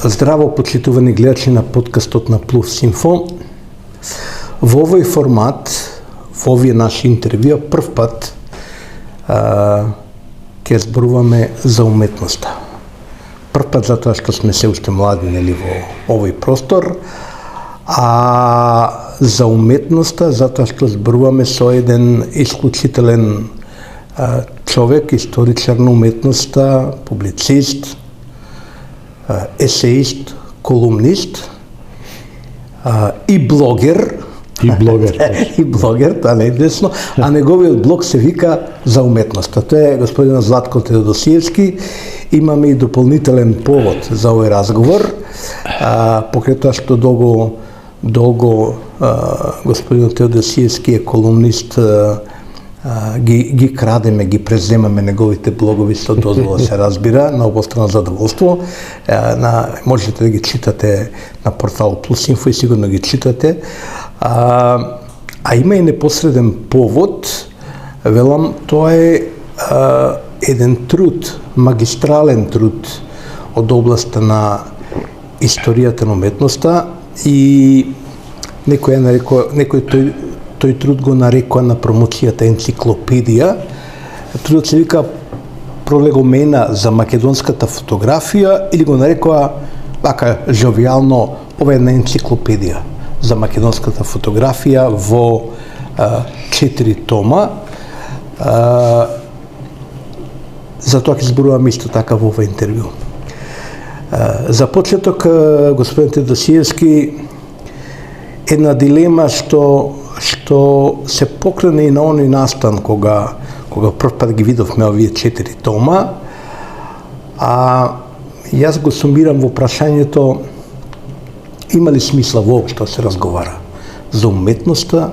Здраво, почитувани гледачи на подкастот на +Info. Во овој формат, во овие наши интервјуа, прв пат ќе зборуваме за уметноста. Прв пат затоа што сме се уште млади, нели, во овој простор, а за уметноста затоа што зборуваме со еден исклучителен човек, историчар на уметноста, публицист, есеист, колумнист и блогер. И блогер, тоа не е десно, а неговиот блог се вика За уметноста. Тоа е господин Златко Теодосиевски. Имаме и дополнителен повод за овој разговор, покрај тоа што долго господин Теодосиевски е колумнист, ги крадеме, ги преземаме неговите блогови со дозвола, се разбира, на обострано задоволство. Можете да ги читате на портал +Info и сигурно ги читате. А има и непосреден повод, велам, тоа е еден труд, магистрален труд од областа на историјата на уметноста и некој тој труд го нарекува на промоцијата енциклопедија. Трудот се вика Пролегомена за македонската фотографија или го нарекува така жовијално, ова е една енциклопедија за македонската фотографија во 4 тома. За тоа ќе зборуваме исто така во ова интервју. За почеток, господин Теодосиевски, една дилема што се покрене и на оној настан кога прв пат ги видовме овие 4 тома, а јас го сумирам во прашањето има ли смисла воопшто се разговара за уметноста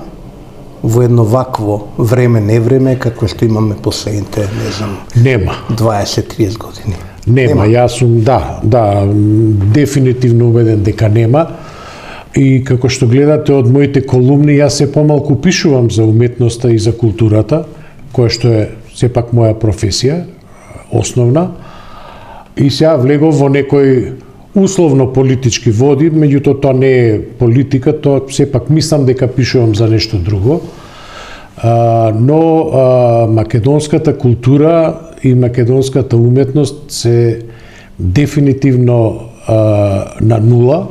во едно вакво време, невреме, какво што имаме последните, не знам, нема 20-30 години. Нема, јас сум, дефинитивно убеден дека нема. И како што гледате од моите колумни, јас се помалку пишувам за уметноста и за културата, која што е сепак моја професија, основна. И сега влегов во некој условно политички води, меѓутоа тоа не е политика, тоа сепак мислам дека пишувам за нешто друго. Но македонската култура и македонската уметност се дефинитивно на нула.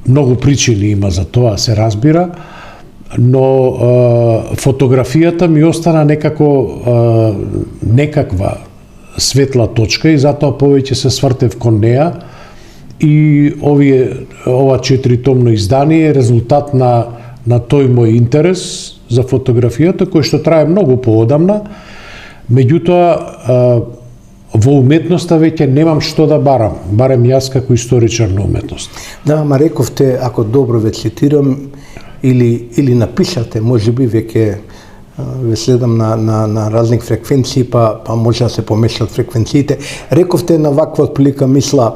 Многу причини има за тоа, се разбира, но фотографијата ми остана некаква светла точка и затоа повеќе се свртев кон неа и ова 4-томно издание е резултат на тој мој интерес за фотографијата, кој што трае многу поодамна, меѓутоа во уметноста веќе немам што да барем јас како историчар на уметност. Да, ама рековте, ако добро ве цитирам, или напишате, може би веќе ве следам на разни фреквенции, па може да се помешат фреквенциите. Рековте на ваква отприлика мисла,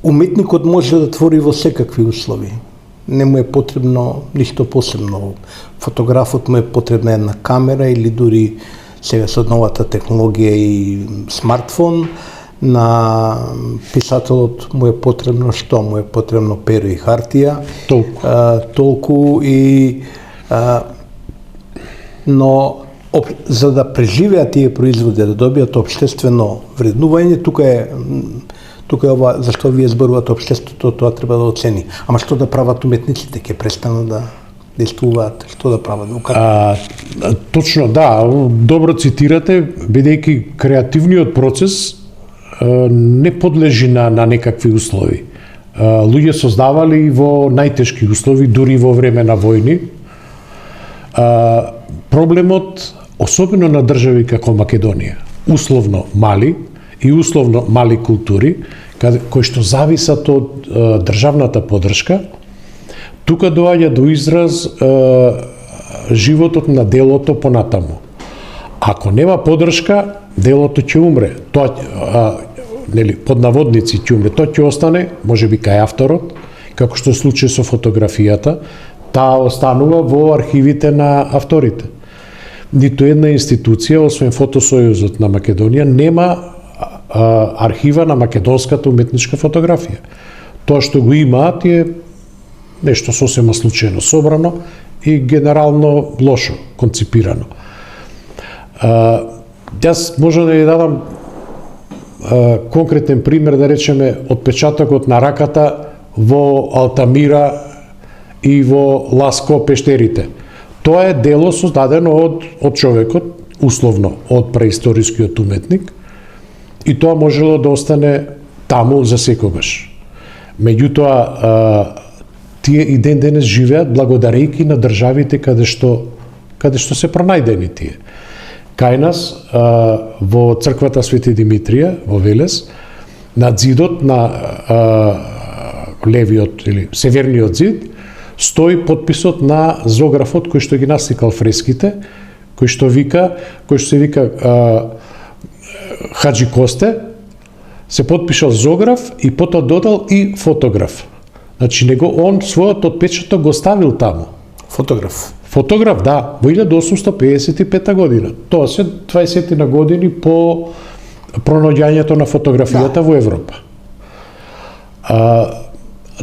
уметникот може да твори во секакви услови. Не му е потребно ништо посебно. Фотографот му е потребна една камера или дури сега со новата технологија и смартфон. На писателот му е потребно што? Му е потребно перо и хартија. Толку и но за да преживеат тие производи, да добијат општествено вреднување, тука е ова зашто вие зборувате општеството, тоа треба да оцени. Ама што да прават уметниците? Ќе престанат да действуваат, што да прават? Точно, да, добро цитирате, бидејќи креативниот процес не подлежи на некакви услови. Луѓе создавали во најтешки услови, дури во време на војни. Проблемот, особено на држави како Македонија, условно мали и условно мали култури, кои што зависат од државната поддршка, тука доаѓа до израз животот на делото понатаму. Ако нема поддршка, делото ќе умре. Тоа, под наводници ќе умре. Тоа ќе остане, можеби кај авторот, како што случи со фотографијата, таа останува во архивите на авторите. Ниту една институција, освен Фотосојузот на Македонија, нема архива на македонската уметничка фотографија. Тоа што го имаат е нешто сосема случајно собрано и генерално лошо конципирано. Јас можам да ја дадам конкретен пример, да речеме, отпечатокот на раката во Алтамира и во Ласко пештерите. Тоа е дело создадено од човекот, условно, од преисторискиот уметник, и тоа можело да остане таму за секогаш. Меѓутоа, тие и ден денес живеат благодарејќи на државите каде што се пронајдени тие. Кај нас, во црквата Свети Димитрија, во Велес, на зидот на левиот или северниот зид, стои потписот на зографот кој што ги насликал фреските, кој што се вика Хаджи Косте, се потпишал зограф и потоа додал и фотограф. Значи, он својот отпечаток го ставил таму. Фотограф, да, во 1855 година. Тоа се 20 на години по пронаѓањето на фотографијата во Европа.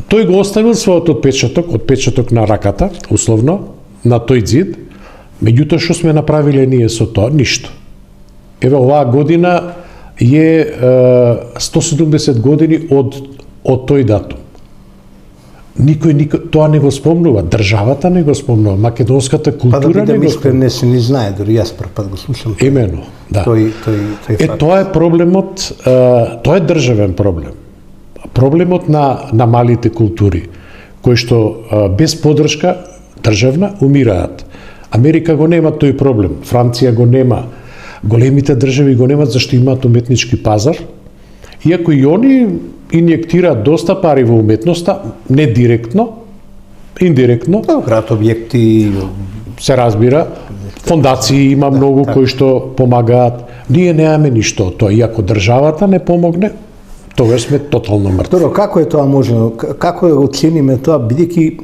Тој го оставил својот отпечаток на раката, условно, на тој зид, меѓутоа што сме направиле ние со тоа? Ништо. Еве, оваа година е 170 години од тој датум. Никој тоа не го спомнува, државата не го спомнува, македонската култура не го спомнува. Не се ни знае, дори јас прв пат го слушам. Имено, да. Тој факт. Тоа е проблемот, тоа е државен проблем. Проблемот на малите култури, кои што без поддршка државна умираат. Америка го нема тој проблем, Франција го нема, големите држави го немат зашто имаат уметнички пазар, иако и они инјектираат доста пари во уметноста, не директно, индиректно. Град објекти, се разбира, фондации има многу кои што помагаат. Ние немаме ништо од тоа, иако државата не помогне, тогаш сме тотално мртви. Добро, како е тоа можно? Како да оцениме тоа, бидејќи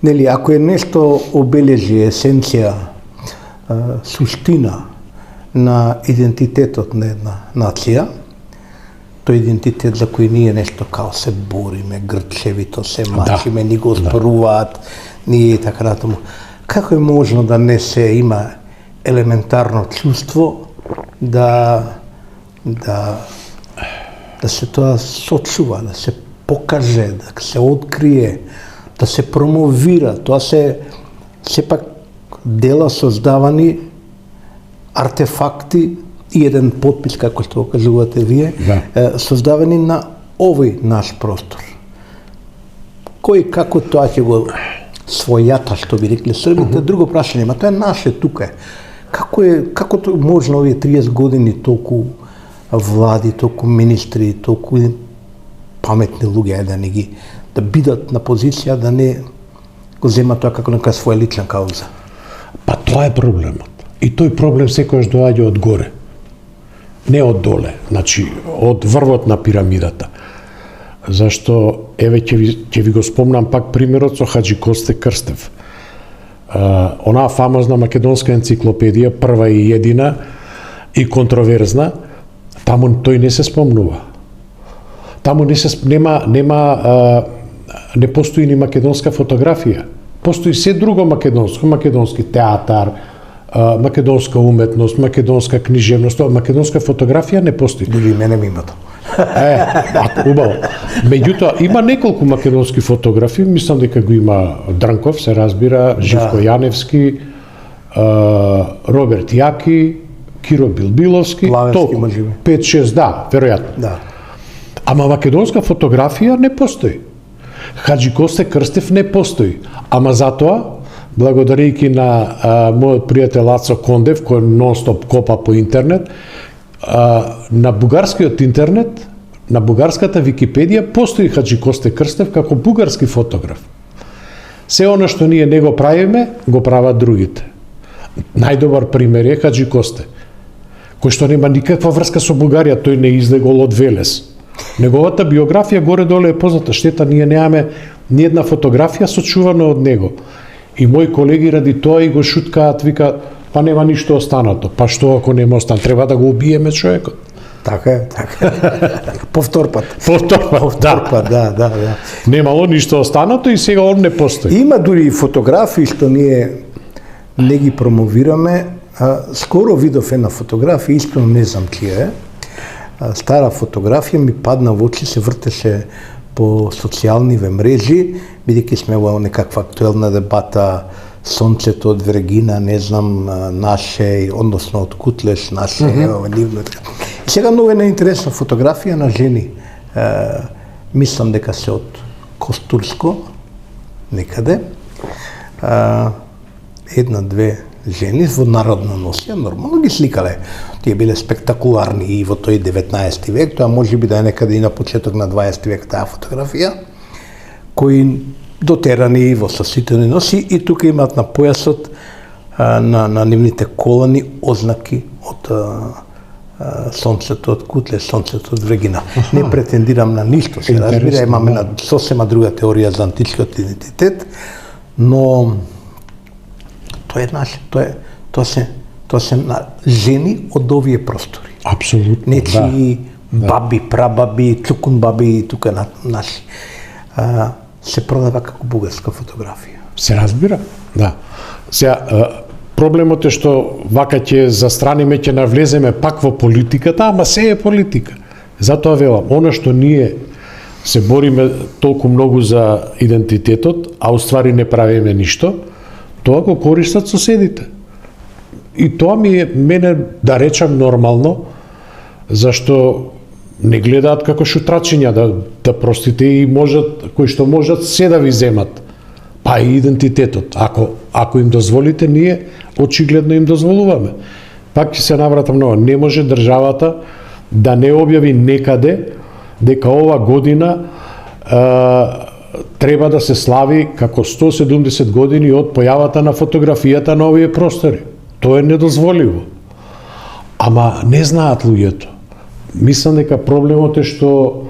нели, ако е нешто обележи, есенција, суштина на идентитетот на една нација, тој идентитет за кој ние нешто као се бориме, грчевито се мачиме, ни го оспоруваат, ние и така натаму. Како е можно да не се има елементарно чувство да се тоа сочува, да се покаже, да се открие, да се промовира. Тоа се сепак дела создавани, артефакти и еден потпис, како што го кажувате вие, создавани на овој наш простор. Кој како тоа ќе го својата, што би рекли србите, друго прашање, ма тоа е наше тука. Како можно овие 30 години толку влади, толку министри, толку паметни луѓе да бидат на позиција да не го земат тоа како нека своја лична кауза? Па тоа е проблемот. И тој проблем секојаш доаѓа од горе. Не од доле, значи од врвот на пирамидата. Зашто, еве ќе ви го спомнам пак примерот со Хаджи Косте Крстев. Онаа фамозна македонска енциклопедија, прва и едина и контроверзна, таму тој не се спомнува. Таму не постои ни македонска фотографија. Постои се друго македонски театар, македонска уметност, македонска книжевност, македонска фотографија не постои. Дури мене ми имато. Убаво. Меѓутоа, има неколку македонски фотографи, мислам дека го има Дрнков, се разбира, Живко Јаневски, Роберт Јаки, Киро Билбиловски, Плавевски, може би. 5-6, да, веројатно. Да. Ама македонска фотографија не постои. Хаджи Косте Крстев не постои. Ама затоа, благодарејќи на мојот пријател Ацо Кондев, кој нон-стоп копа по интернет, на бугарскиот интернет, на бугарската Википедија, постои Хаджи Косте Крстев како бугарски фотограф. Се она што ние не го правиме, го прават другите. Најдобар пример е Хаджи Косте, кој што нема никаква врска со Бугарија, тој не излегол од Велес. Неговата биографија горе-доле е позната, штета ние немаме ни една фотографија сочувана од него. И мои колеги ради тоа и го шуткаат, вика, па нема ништо останато. Па што ако нема остан, треба да го убиеме човекот. Така е. Повтор пат, да. Немало ништо останато и сега он не постои. Има дури и фотографии што ние не ги промовираме. Скоро видов една фотографија, искрено не знам чија е. Стара фотографија ми падна во очи, се вртеше по социјалниве мрежи, бидејќи сме во некаква актуелна дебата сонцето од Вергина, не знам, наше, односно од Кутлеш, наше, нивно. И сега многу една интересна фотографија на жени. Мислам дека се од Костурско, некаде. Една-две жени во народна носија, нормално ги сликале. Тие биле спектакуларни и во тој 19 век, тоа може би да е некаде и на почеток на 20 век таа фотографија, кои дотерани во соситени носи и тука имаат на појасот на нивните колани ознаки од сонцето од Кутле, сонцето од Врегина. Не претендирам на ништо, се разбира, имаме на сосема друга теорија за античкиот идентитет, но тоа е наше, тоа се на жени од овие простори. Апсолутно, нечии баби, прабаби, чукун баби, тука наши. Се продава како бугарска фотографија. Се разбира, да. Сега, проблемот е што вака ќе застраниме, ќе навлеземе пак во политиката, ама се е политика. Затоа велам, она што ние се бориме толку многу за идентитетот, а уствари не правиме ништо, тоа го користат соседите. И тоа ми е, мене, да речам, нормално, зашто не гледаат како шутрачиња, да простите и можат, кои што можат се да ви земат. Па и идентитетот. Ако им дозволите, ние очигледно им дозволуваме. Пак ќе се навратам нова. Не може државата да не објави некаде дека ова година треба да се слави како 170 години од појавата на фотографијата на овие простори. Тоа е недозволиво. Ама не знаат луѓето. Мислам дека проблемот е што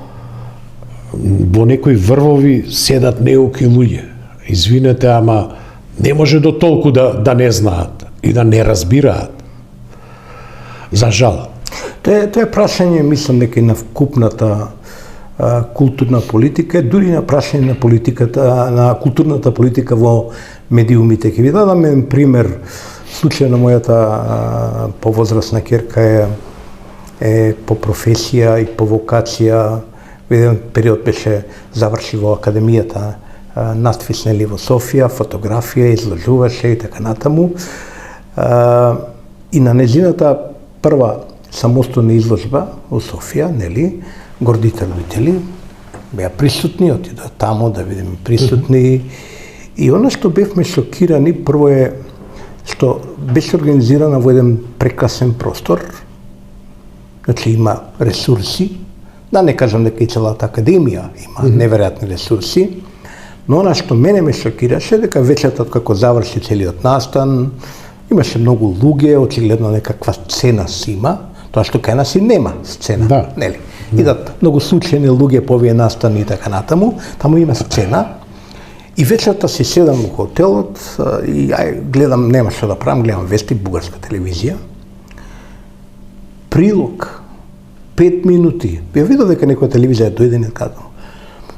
во некои врвови седат неуки луѓе. Извинете, ама не може до толку да не знаат и да не разбираат. За жал. Тоа е прашање, мислам дека и на вкупната културна политика, дури на прашање на политиката, на културната политика во медиумите. Ќе ви дадам еден пример. Случај на мојата повозрасна ќерка е по професија и по вокација. Во еден период беше заврши во академијата надпис нели во Софија, фотографија, изложуваше и така натаму. И на нејзината прва самостојна изложба во Софија, нели, гордите родители беа присутни, отидоа таму да видиме присутни. И она што бевме шокирани прво е што беше организирана во еден прекрасен простор. Значи има ресурси, да не кажам дека и целата академија има неверојатни ресурси, но она што мене ме шокираше дека вечерта како заврши целиот настан, имаше многу луѓе, очигледно некаква сцена си има, тоа што кај нас и нема сцена, да. Нели? Идат многу случајни луѓе по овие настани и така натаму, таму има сцена. И вечерта си седам во хотелот и гледам, нема што да правам, гледам вести, бугарска телевизија. Прилог 5 минути. Ја видов дека некоја телевизија дојде и казал.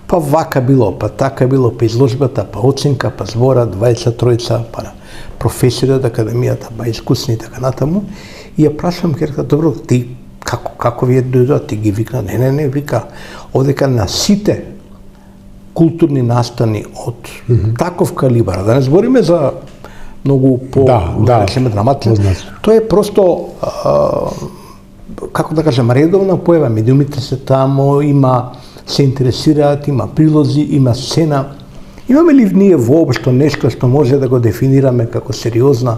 Па вака било, па така било, па изложбата, па оценка, па збора, 23, па професори од академијата, па искусни и така натаму. И ја прашам ќерка, добро, ти како ви дојдоа? Ти ги вика, не, вика, одека на сите културни настани од таков калибар, да не збориме за многу речеме драматични. Тоа е просто како да кажем, редовна појава, медиумите се таму, се интересираат, има прилози, има сцена. Имаме ли ние воопшто нешто што може да го дефинираме како сериозна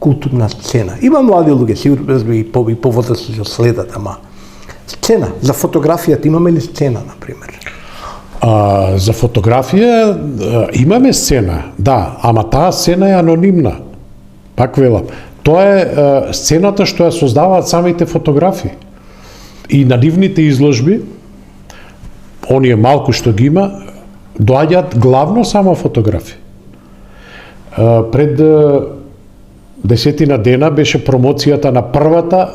културна сцена? Има млади луѓе, сигурно и повозрасни што следат, ама сцена, за фотографијата имаме ли сцена, например? За фотографија имаме сцена, да, ама таа сцена е анонимна. Пак велам, тоа е сцената што ја создаваат самите фотографи. И на нивните изложби, оние малку што ги има, доаѓаат главно само фотографи. Пред 10 дена беше промоцијата на првата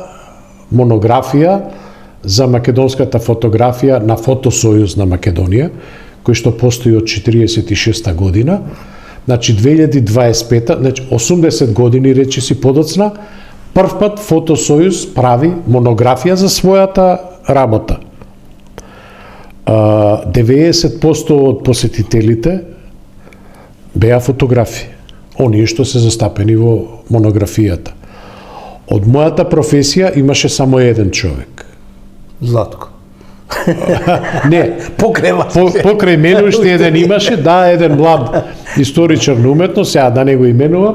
монографија за македонската фотографија на Фотосојуз на Македонија, кој што постои од 46 година. Значи 2025, значи 80 години речиси подоцна, првпат Фотосојуз прави монографија за својата работа. 90% од посетителите беа фотографи, оние што се застапени во монографијата. Од мојата професија имаше само еден човек. Златко. Не, Покрева. покрај мене уште еден имаше, да, еден млад историчар на уметност, сега да не го именувам,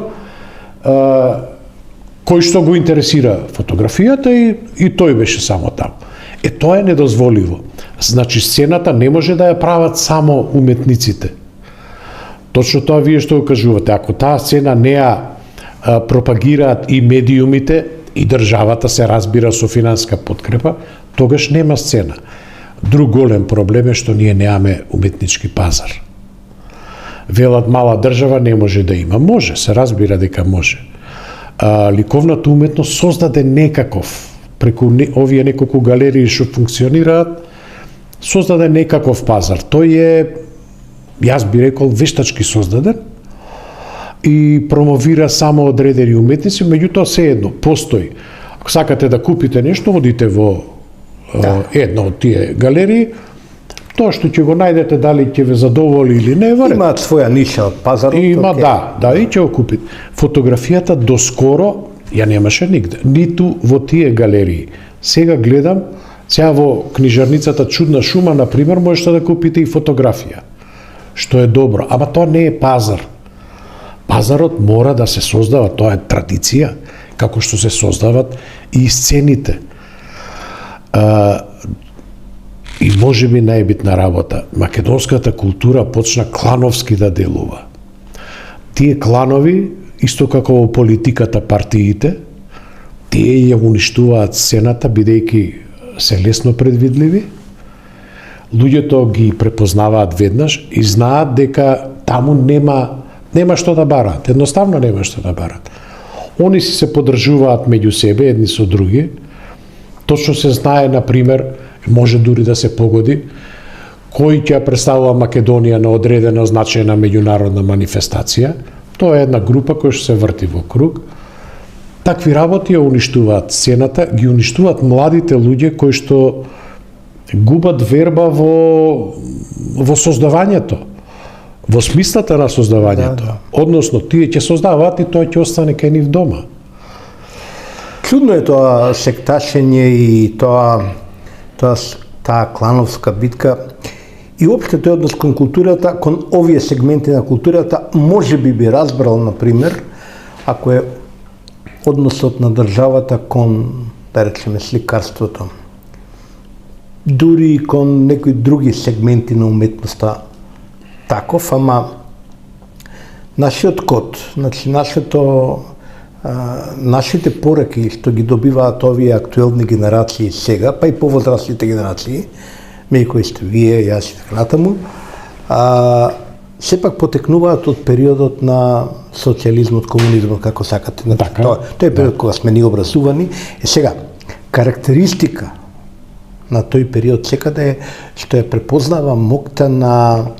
кој што го интересира фотографијата и тој беше само таму. Тоа е недозволиво. Значи, сцената не може да ја прават само уметниците. Точно тоа вие што го кажувате. Ако таа сцена не ја пропагираат и медиумите, и државата се разбира со финанска подкрепа, тогаш нема сцена. Друг голем проблем е што ние немаме уметнички пазар. Велат мала држава не може да има. Може, се разбира дека може. Ликовната уметност создаде некаков, преку овие неколку галерии што функционираат, создаде некаков пазар. Тој е, јас би рекол, вештачки создаден и промовира само одредени уметници, меѓутоа сеедно постои. Ако сакате да купите нешто, одите во една од тие галерии, тоа што ќе го најдете, дали ќе ве задоволи или не, имаат своја ниша од пазарот. Има, да, и ќе го купите. Фотографијата доскоро ја немаше нигде, ниту во тие галерии. Сега гледам, сега во книжарницата Чудна шума, например, можете да купите и фотографија, што е добро, ама тоа не е пазар. Пазарот мора да се создава, тоа е традиција, како што се создават и сцените. И може би најбитна работа, македонската култура почна клановски да делува. Тие кланови, исто како во политиката партиите, тие ја уништуваат сцената, бидејќи се лесно предвидливи. Луѓето ги препознаваат веднаш и знаат дека таму нема што да барат, едноставно нема што да барат. Они се подржуваат меѓу себе, едни со други. Точно се знае, например, може дури да се погоди, кој ќе представува Македонија на одредена значајна меѓународна манифестација. Тоа е една група која што се врти во круг. Такви работи ја уништуваат сцената, ги уништуваат младите луѓе кои што губат верба во создавањето, во смислата на создавањето. Да. Односно, тие ќе создаваат и тоа ќе остане кај нив дома. Чудно е тоа секташење и таа клановска битка и општо тој однос кон културата, кон овие сегменти на културата, може би разбрал, например, ако е односот на државата кон, да речеме, сликарството, дури и кон некои други сегменти на уметноста таков, ама нашиот код, значи нашите пораки што ги добиваат овие актуелни генерации сега, па и повозрастните генерации, меѓу кои сте вие, јас и така натаму, сепак потекнуваат од периодот на социјализмот, комунизмот, како сакате. Тоа е период кога сме ни образувани. Сега, карактеристика на тој период секаде е што ја препознава моќта на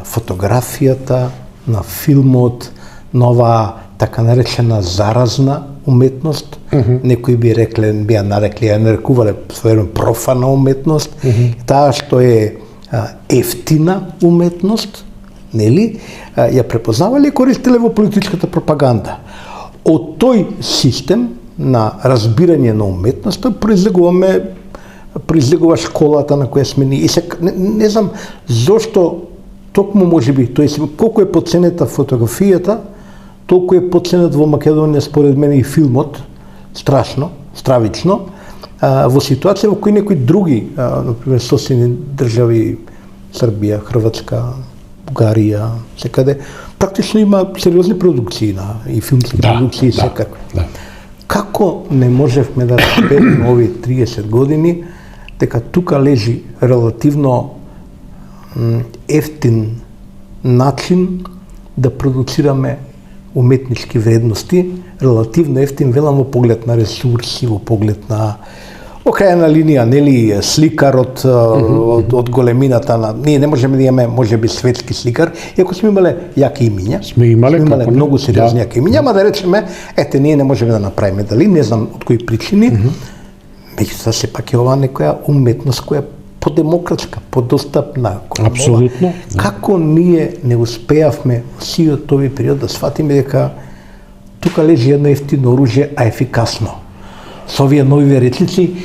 фотографијата, на филмот, нова така наречена заразна уметност, некои беа нарекли, ја нарекувале својно профана уметност, таа што е ефтина уметност, нели, ја препознавале и користеле во политичката пропаганда. Од тој систем на разбирање на уметноста произлегува школата на која сме ние. И се, не знам зошто токму можеби, колку е поценета фотографијата, толку е поценет во Македонија според мене и филмот, страшно, стравично, во ситуација во кои некои други, например, соседни држави, Србија, Хрватска, Бугарија, секаде, практично има сериозни продукции и филмски продукции секакви. Да. Како не можевме да разбереме овие 30 години дека тука лежи релативно ефтин начин да продуцираме уметнички вредности, релативно ефтин, велам во поглед на ресурси, во поглед на Во крајна линија, нели, сликар од големината на... Ние не можеме да имаме, можеби, светски сликар, иако сме имале јаки имиња. Сме имале многу сериозни јаки имиња, ама да речеме, ете, ние не можеме да направиме дали, не знам од кои причини, меѓутоа сепак е ова некоја уметност која подемократска, подостапна. Апсолутно. Како ние не успеавме во сиот тој период да сватиме дека тука лежи едно ефтино оружје, а ефикасно. Со овие нови речници,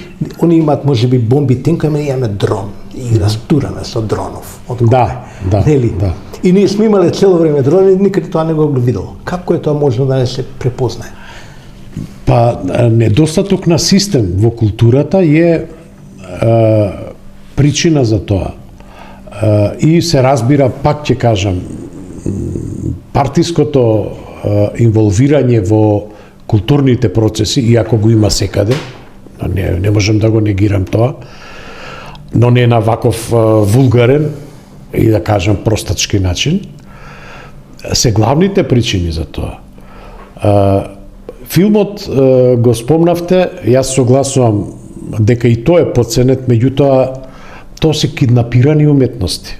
они имаат можеби бомби тенкови, ама имаме дрон и растураме со дронов. Да. Нели? И ние сме имале цело време дрони, никаде тоа не го видело. Како е тоа можно да не се препознае? Па, недостаток на систем во културата е причина за тоа. И се разбира, пак ќе кажам, партиското инволвирање во културните процеси, иако го има секаде, не можем да го негирам тоа, но не на ваков вулгарен и да кажам простачки начин, се главните причини за тоа. Филмот го спомнавте, јас согласувам дека и тоа е подценет, меѓутоа тоа се киднапирани уметности,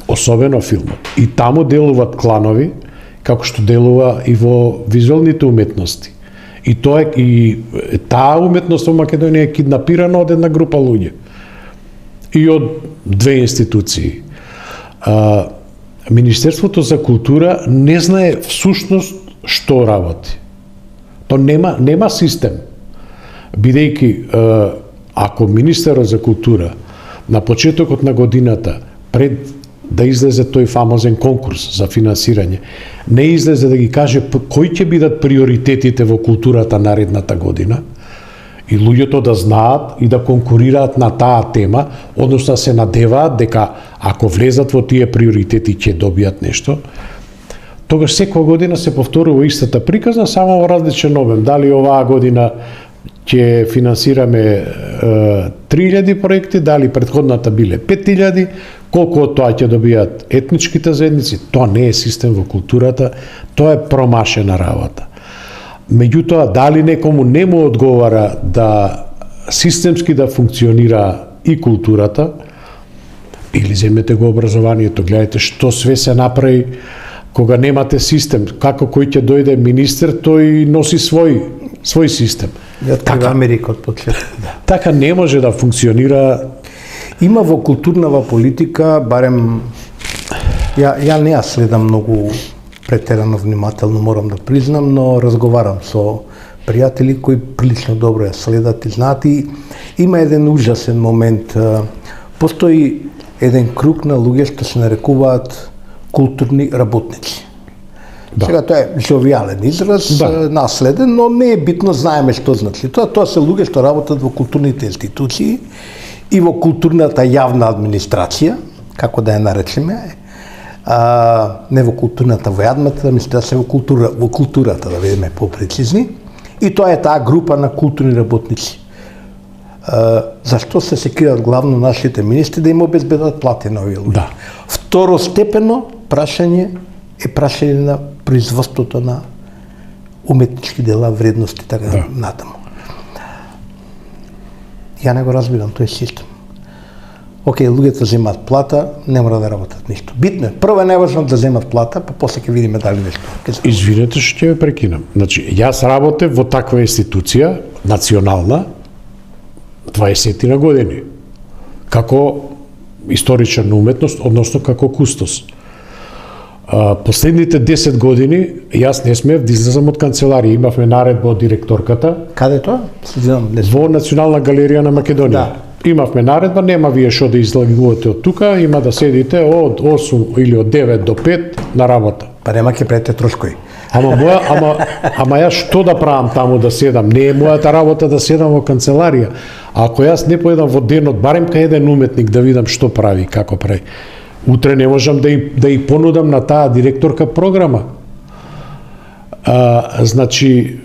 особено филмот. И таму делуваат кланови, како што делува и во визуелните уметности. И тоа и таа уметност во Македонија е киднапирана од една група луѓе. И од две институции. Министерството за култура не знае всушност што работи. То нема систем. Бидејќи ако министерот за култура на почетокот на годината, пред да излезе тој фамозен конкурс за финансирање, не излезе да ги каже кои ќе бидат приоритетите во културата наредната година, и луѓето да знаат и да конкурираат на таа тема, односно се надеваат дека ако влезат во тие приоритети ќе добијат нешто, тогаш секоја година се повторува истата приказна, само во различен обем. Дали оваа година ќе финансираме 3000 проекти, дали претходната биле 5000, колку од тоа ќе добијат етничките заедници, тоа не е систем во културата, тоа е промашена работа. Меѓутоа, дали некому не му одговара да системски да функционира и културата, или земете го образованието, гледате што све се направи кога немате систем, како кој ќе дојде министер, тој носи свој систем. Така Америка од почеток. Така не може да функционира. Има во културнава политика, барем ја не ја следам многу претерано внимателно, морам да признам, но разговарам со пријатели кои прилично добро ја следат и знаат, и има еден ужасен момент. Постои еден круг на луѓе што се нарекуваат културни работници. Да. Сега тоа е жовијален израз, наследен, но не е битно, знаеме што значи. Тоа се луѓе што работат во културните институции и во културната јавна администрација, како да ја наречеме, не во културната, во јавната администрација, во културата, да видиме попрецизни. И тоа е таа група на културни работници. Зашто се секираат главно нашите министри да им обезбедат плати на овие луѓе? Да. Второстепено прашање е прашање на производството на уметнички дела, вредности, така натаму. Ја не го разбирам тој систем. Океј, луѓето земаат плата, не мора да работат ништо. Битно е, прво е најважно да земат плата, па после ќе видиме дали нешто. Извинете што ќе ве прекинам. Значи, јас работев во таква институција, национална, 20 на години, како историчар на уметност, односно како кустос. Последните 10 години јас не смеев да излезам од канцеларија. Имавме наредба од директорката. Каде тоа? Во Национална галерија на Македонија. Да. Имавме наредба, нема вие што да излагувате од тука, има да седите од 8 или од 9 до 5 на работа. Па нема ќе правите трошкови. Ама јас што да правам таму да седам? Не е мојата работа да седам во канцеларија. Ако јас не поедам во денот, барем кај еден уметник да видам што прави, како прави. Утре не можам да и понудам на таа директорка програма. Значи,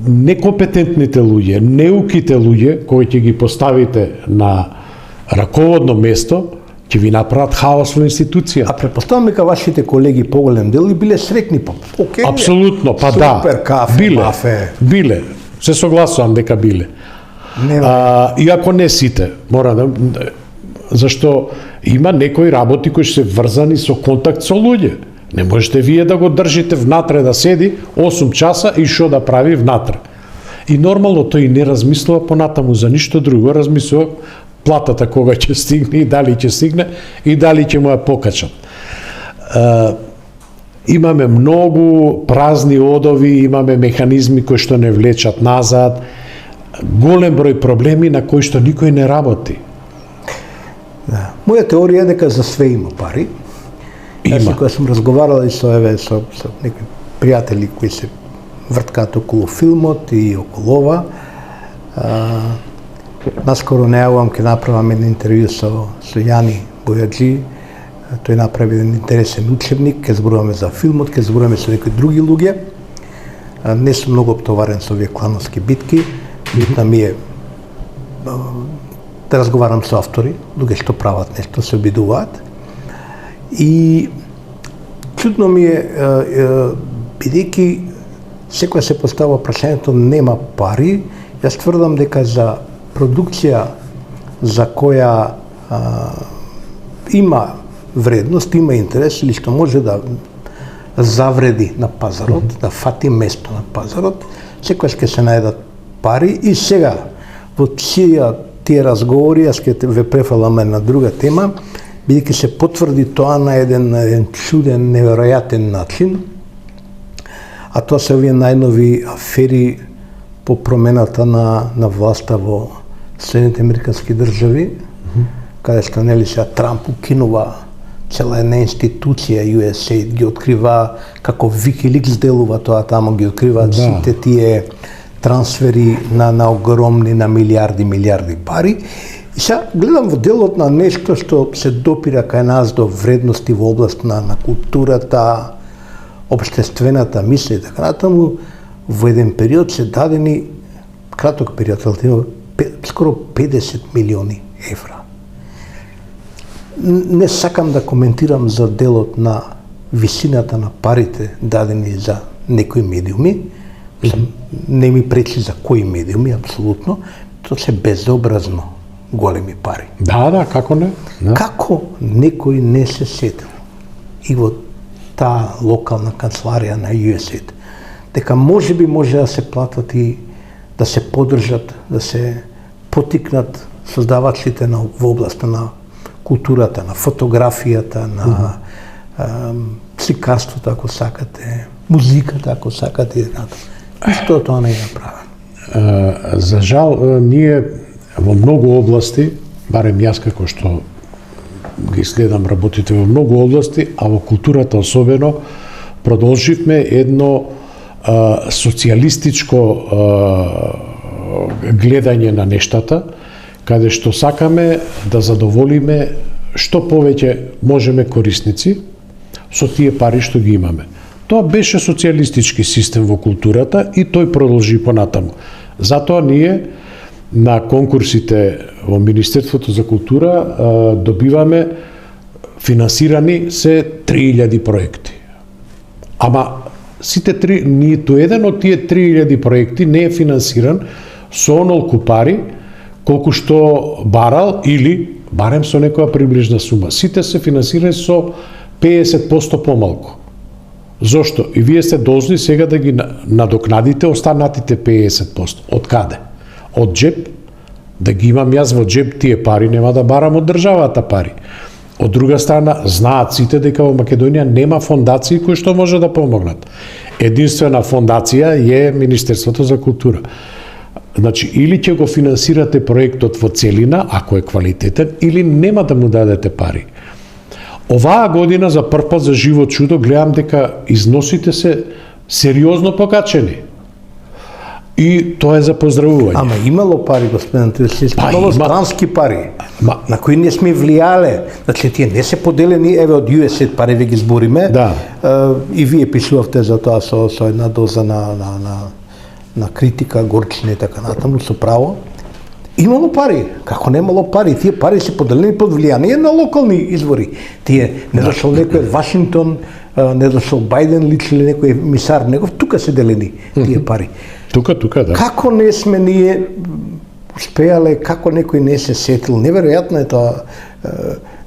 некомпетентните луѓе, неуките луѓе, кои ќе ги поставите на раководно место, ќе ви направат хаос во институција. А претпоставам дека вашите колеги поголем дел и биле среќни по. Апсолутно, па да. Супер кафе, биле, мафе. Биле. Се согласувам дека биле. Иако не сите, мора да зашто има некои работи кои се врзани со контакт со луѓе. Не можете вие да го држите внатре да седи 8 часа и што да прави внатре. И нормално тој не размислува понатаму за ништо друго, размислува платата кога ќе стигне и дали ќе стигне и дали ќе му ја покачат. Имаме многу празни одови, имаме механизми кои што не влечат назад, голем број проблеми на кои што никој не работи. Да. Моја теорија е дека за све има пари. Јас кога сум разговарал и со некои пријатели кои се врткаат околу филмот и околу ова, наскоро најавувам ќе направам едно интервју со Јани Бојаджи. Тој направи еден интересен учебник, ќе зборуваме за филмот, ќе зборуваме со некои други луѓе. Не сум многу оптоварен со овие клановски битки, битна ми е да разговарам со автори, луѓе што прават нешто, се обидуваат. И чудно ми е, бидејќи секоја се поставува прашањето нема пари, јас тврдам дека за продукција за која има вредност, има интерес или што може да завреди на пазарот, да фати место на пазарот, секогаш ќе се најдат пари. И сега во тие разговори, јас ќе ве префалам на друга тема, бидејќи се потврди тоа на еден чуден, неверојатен начин, а тоа се овие најнови афери по промената на власта во Соединените Американски држави, каде што нели сега Трамп укинува цела една институција, USAID ги открива како Wikileaks делува тоа таму, ги откриваат сите тие трансфери на огромни, на милиарди пари. И сега гледам во делот на нешто што се допира кај нас до вредности во област на културата, општествената мисла и така натаму, во еден период се дадени, краток период, скоро 50 милиони евра. Не сакам да коментирам за делот на висината на парите дадени за некои медиуми, не ми пречи за кои медиуми, апсолутно, тоа се безобразно големи пари. Да, како не? Да. Како некој не се сетил и во таа локална канцеларија на USAID, дека може да се платат и да се поддржат, да се потикнат создавачите во областа на културата, на фотографијата, на сликарството, ако сакате, музиката, ако сакате, и така. Што тоа не е направено? За жал, ние во многу области, барем јас како што ги следам работите во многу области, а во културата особено, продолживме едно социјалистичко гледање на нештата, каде што сакаме да задоволиме што повеќе можеме корисници со тие пари што ги имаме. Тоа беше социјалистички систем во културата и тој продолжи понатаму. Затоа ние на конкурсите во Министерството за култура добиваме финансирани се 3000 проекти. Ама сите ниту еден од тие 3000 проекти не е финансиран со онолку пари колку што барал или барем со некоја приближна сума. Сите се финансирани со 50% помалку. Зошто? И вие сте должни сега да ги надокнадите останатите 50%. Од каде? Од джеб? Да ги имам јас во джеб тие пари, нема да барам од државата пари. Од друга страна, знаат сите дека во Македонија нема фондации кои што може да помогнат. Единствена фондација е Министерството за култура. Значи, или ќе го финансирате проектот во целина, ако е квалитетен, или нема да му дадете пари. Оваа година за прв пат за живо чудо гледам дека износите се сериозно покачени. И тоа е за поздравување. Ама имало пари, господин Тресиски, имало странски пари, на кои не сме влијале. Значи, тие не се поделени, еве од USAID пари ви ги збориме, и вие пишувавте за тоа со една доза на критика, горчина и така натаму, со право. Имало пари, како немало пари, тие пари се поделени под влијание на локални извори. Тие не дошол некој од Вашингтон, не дошол Бајден лично или некој емисар негов, тука се делени тие пари. Тука, да. Како не сме ние успеале, како некој не се сетил. Неверојатно е тоа,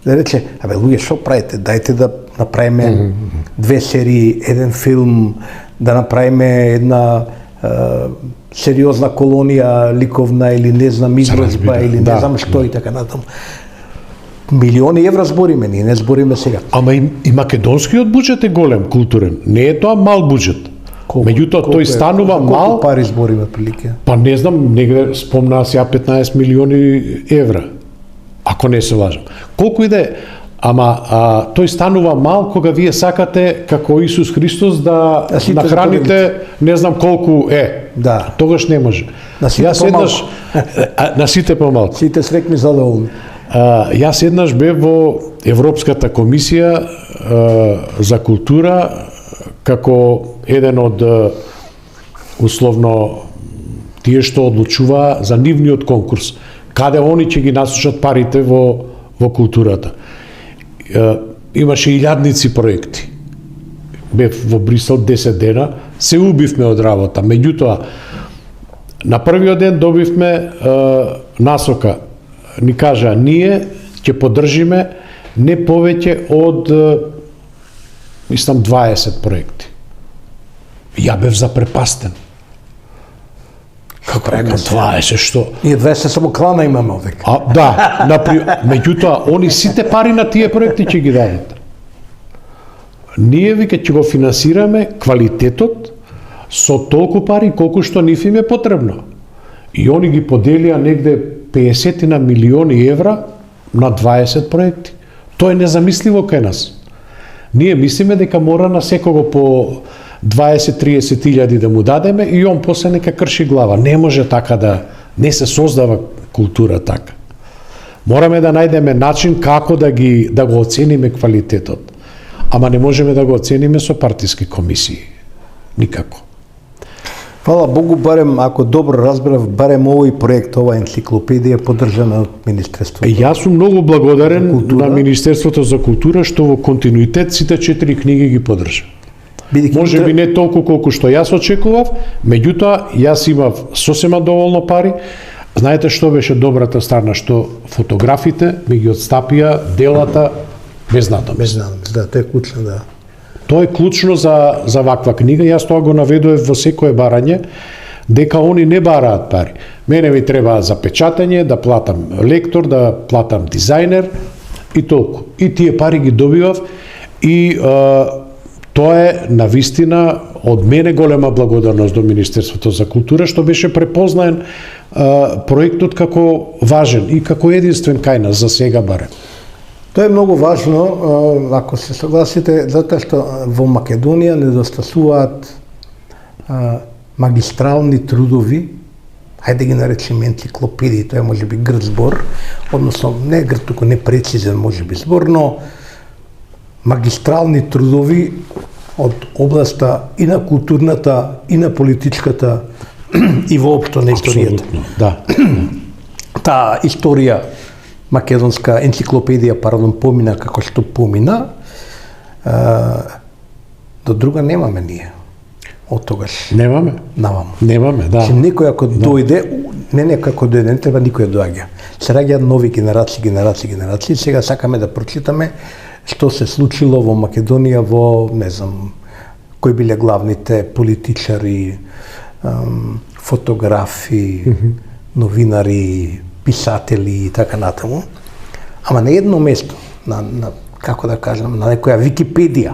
да рече, луѓе, што правите? Дајте да направиме 2 серии, 1 филм, да направиме една сериозна колонија ликовна или не знам изложба или не знам што и така натаму. Милиони евра збориме, ние не збориме сега. Ама и македонскиот буџет е голем, културен. Не е тоа мал буџет. Меѓутоа тој станува мал. Колку пари збориме прилike? Па не знам, негде спомнаа сега 15 милиони евра. Ако не се лажам. Колку и да е, ама тој станува мал кога вие сакате како Исус Христос да нахраните не знам колку е. Да. Тогаш не може. На сите помалку. На сите помалку. Сите срекни задоволни. Јас еднаш бев во Европската комисија за култура како еден од условно тие што одлучува за нивниот конкурс, каде они ќе ги насочат парите во културата. Имаше илјадници проекти. Бев во Брисел 10 дена, се убивме од работа. Меѓутоа, на првиот ден добивме насока. Ни кажа, ние ќе поддржиме не повеќе од мислам 20 проекти. Ја бев запрепастен. Како река 20, што? Ние 20 само клана имаме овдека. Да, меѓутоа, они сите пари на тие проекти ќе ги дадат. Ние вика ќе го финансираме квалитетот со толку пари колку што нив им е потребно. И они ги поделија негде 50 на милиони евра на 20 проекти. Тоа е незамисливо кај нас. Ние мислиме дека мора на секого по 20-30 илјади да му дадеме и он после нека крши глава. Не може така да не се создава култура така. Мораме да најдеме начин како да го оцениме квалитетот. Ама не можеме да го оцениме со партиски комисии. Никако. Фала Богу, барем, ако добро разбрав, барем овој проект, оваа енциклопедија е поддржана од Министерството. Јас сум многу благодарен на Министерството за култура што во континуитет сите 4 книги ги поддржа. Може би не толку колку што јас очекував, меѓутоа јас имав сосема доволно пари. Знаете што беше добрата страна, што фотографите ми ги отстапија делата без надомест. Без надомест, да, тоа е клучно, да. Тоа е клучно за ваква книга. Јас тоа го наведував во секое барање, дека они не бараат пари. Мене ми треба за печатање, да платам лектор, да платам дизајнер и толку. И тие пари ги добивав и тоа е навистина од мене голема благодарност до Министерството за култура што беше препознаен проектот како важен и како единствен кај нас за сега барем. Тоа е многу важно, ако се согласите, затоа што во Македонија недостасуваат магистрални трудови, хајде ги наречеме енциклопедии, тоа е можеби грд збор, односно не грд, туку непрецизен можеби збор, но магистрални трудови од областа и на културната, и на политичката, и воопшто на историјата. Да. Таа историја македонска енциклопедија, помина како што помина, до друга немаме ние. Од тогаш. Немаме? Немаме, да. Че некој ако дојде, не некој ако дојде, не треба никој да доаѓа. Се раѓаат нови генерации, сега сакаме да прочитаме што се случило во Македонија во, не знам, кои биле главните политичари, фотографи, новинари, писатели и така натаму. Ама на едно место, на како да кажам, на некоја Википедија,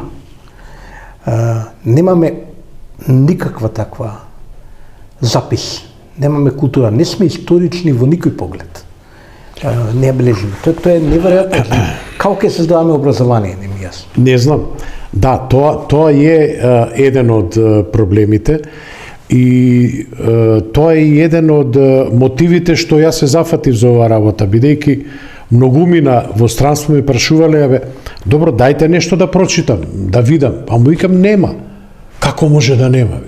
немаме никаква таква запис. Немаме култура, не сме исторични во никој поглед. Не ја бележиме. Тоа е неверојатно. Како ќе создаваме образование, не ми јасно. Не знам. Да, тоа е еден од проблемите и тоа е еден од мотивите што јас се зафатив за оваа работа, бидејќи многумина во странство ми прашувале, добро, дајте нешто да прочитам, да видам. А му викам, нема. Како може да нема?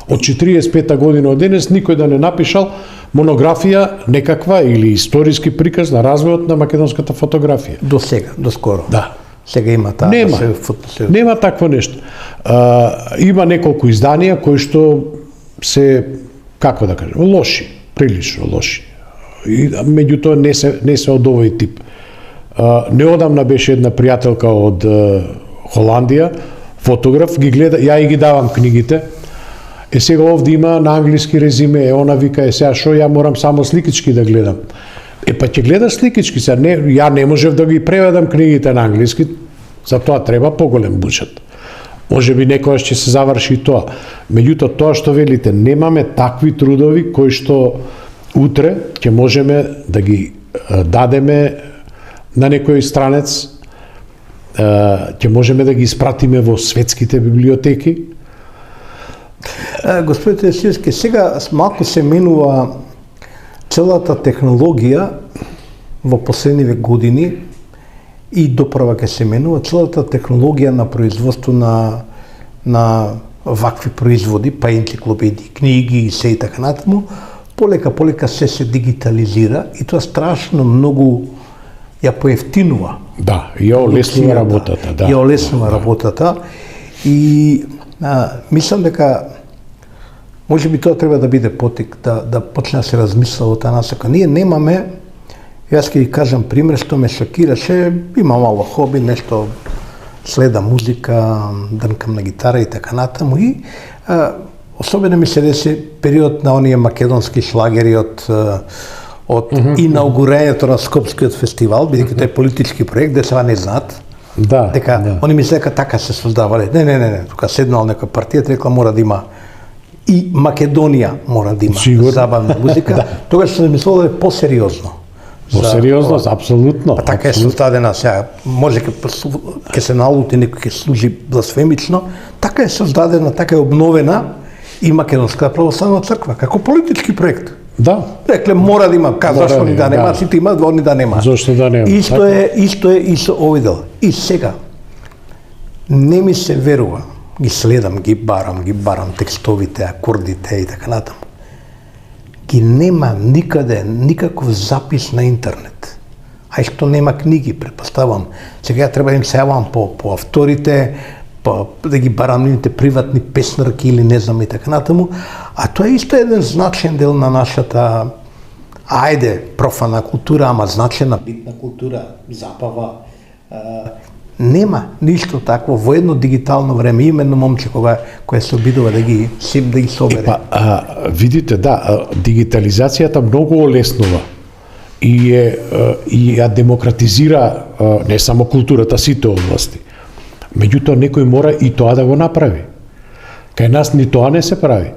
Од 45-та година од денес никој да не напишал монографија некаква или историски приказ на развојот на македонската фотографија. До сега, до скоро. Да. Сега има таа. Нема такво нешто. Има неколку изданија кои што се, како да кажем, лоши, прилично лоши. И меѓутоа не се од овој тип. Неодамна беше една пријателка од Холандија, фотограф, ги гледа, ја и ги давам книгите. Сега овде има на англиски резиме, она вика, сега шо ја морам само сликички да гледам. Па ќе гледаш сликички, сега ја не можев да ги преведам книгите на англиски, за тоа треба поголем буџет. Може би некојаш ќе се заврши и тоа. Меѓутоа, тоа што велите, немаме такви трудови кои што утре ќе можеме да ги дадеме на некој странец, ќе можеме да ги испратиме во светските библиотеки. Господин Тесиевски, сега малку се менува целата технологија во последниве години и допрва ќе се менува целата технологија на производство на вакви производи, па енциклопедии, книги и се и така натаму, полека се дигитализира и тоа страшно многу ја поевтинува. Да, ја олеснува работата. Да. Ја олеснува работата и мислам дека може би тоа треба да биде потик, да почне да се размисла во таа насока. Ние немаме, јас ќе ви кажам пример што ме шокираше, имам мало хоби, нешто следам музика, дрнкам на гитара и така натаму и особено ми се деси период на оние македонски шлагери од инаугурањето на Скопскиот фестивал, бидејќи тој е политички проект, де сега не знаат. Да. Дека они мислеа дека така се создавале. Не, тука седнал некоја партија, рекла мора да има и Македонија мора да има забавна музика. Тогаш се мислело да е посериозно. Посериозно, апсолутно. Така е создадена сега. Може ќе се налути некој ќе служи бласфемично. Така е создадена, така е обновена и Македонската православна црква како политички проект. Да. Рекле мора да има, зашто ни да нема, сите имаат, они да нема. Зошто да нема? Исто е овој дел. И сега не ми се верува. Ги следам, ги барам текстовите, акордите и така натаму. Ги нема никаде, никаков запис на интернет. А што нема книги, предпоставам. Сега треба да им се јавам по авторите, да ги барам нивните приватни песнарки или не знам и така натаму. А тоа е исто еден значен дел на нашата, профана култура, ама значена битна култура, забава. Нема ништо такво во едно дигитално време, именно момче кој се обидува да ги собере. Видите, да, дигитализацијата многу олеснува и ја демократизира не само културата, сите области. Меѓутоа некој мора и тоа да го направи. Кај нас ни тоа не се прави.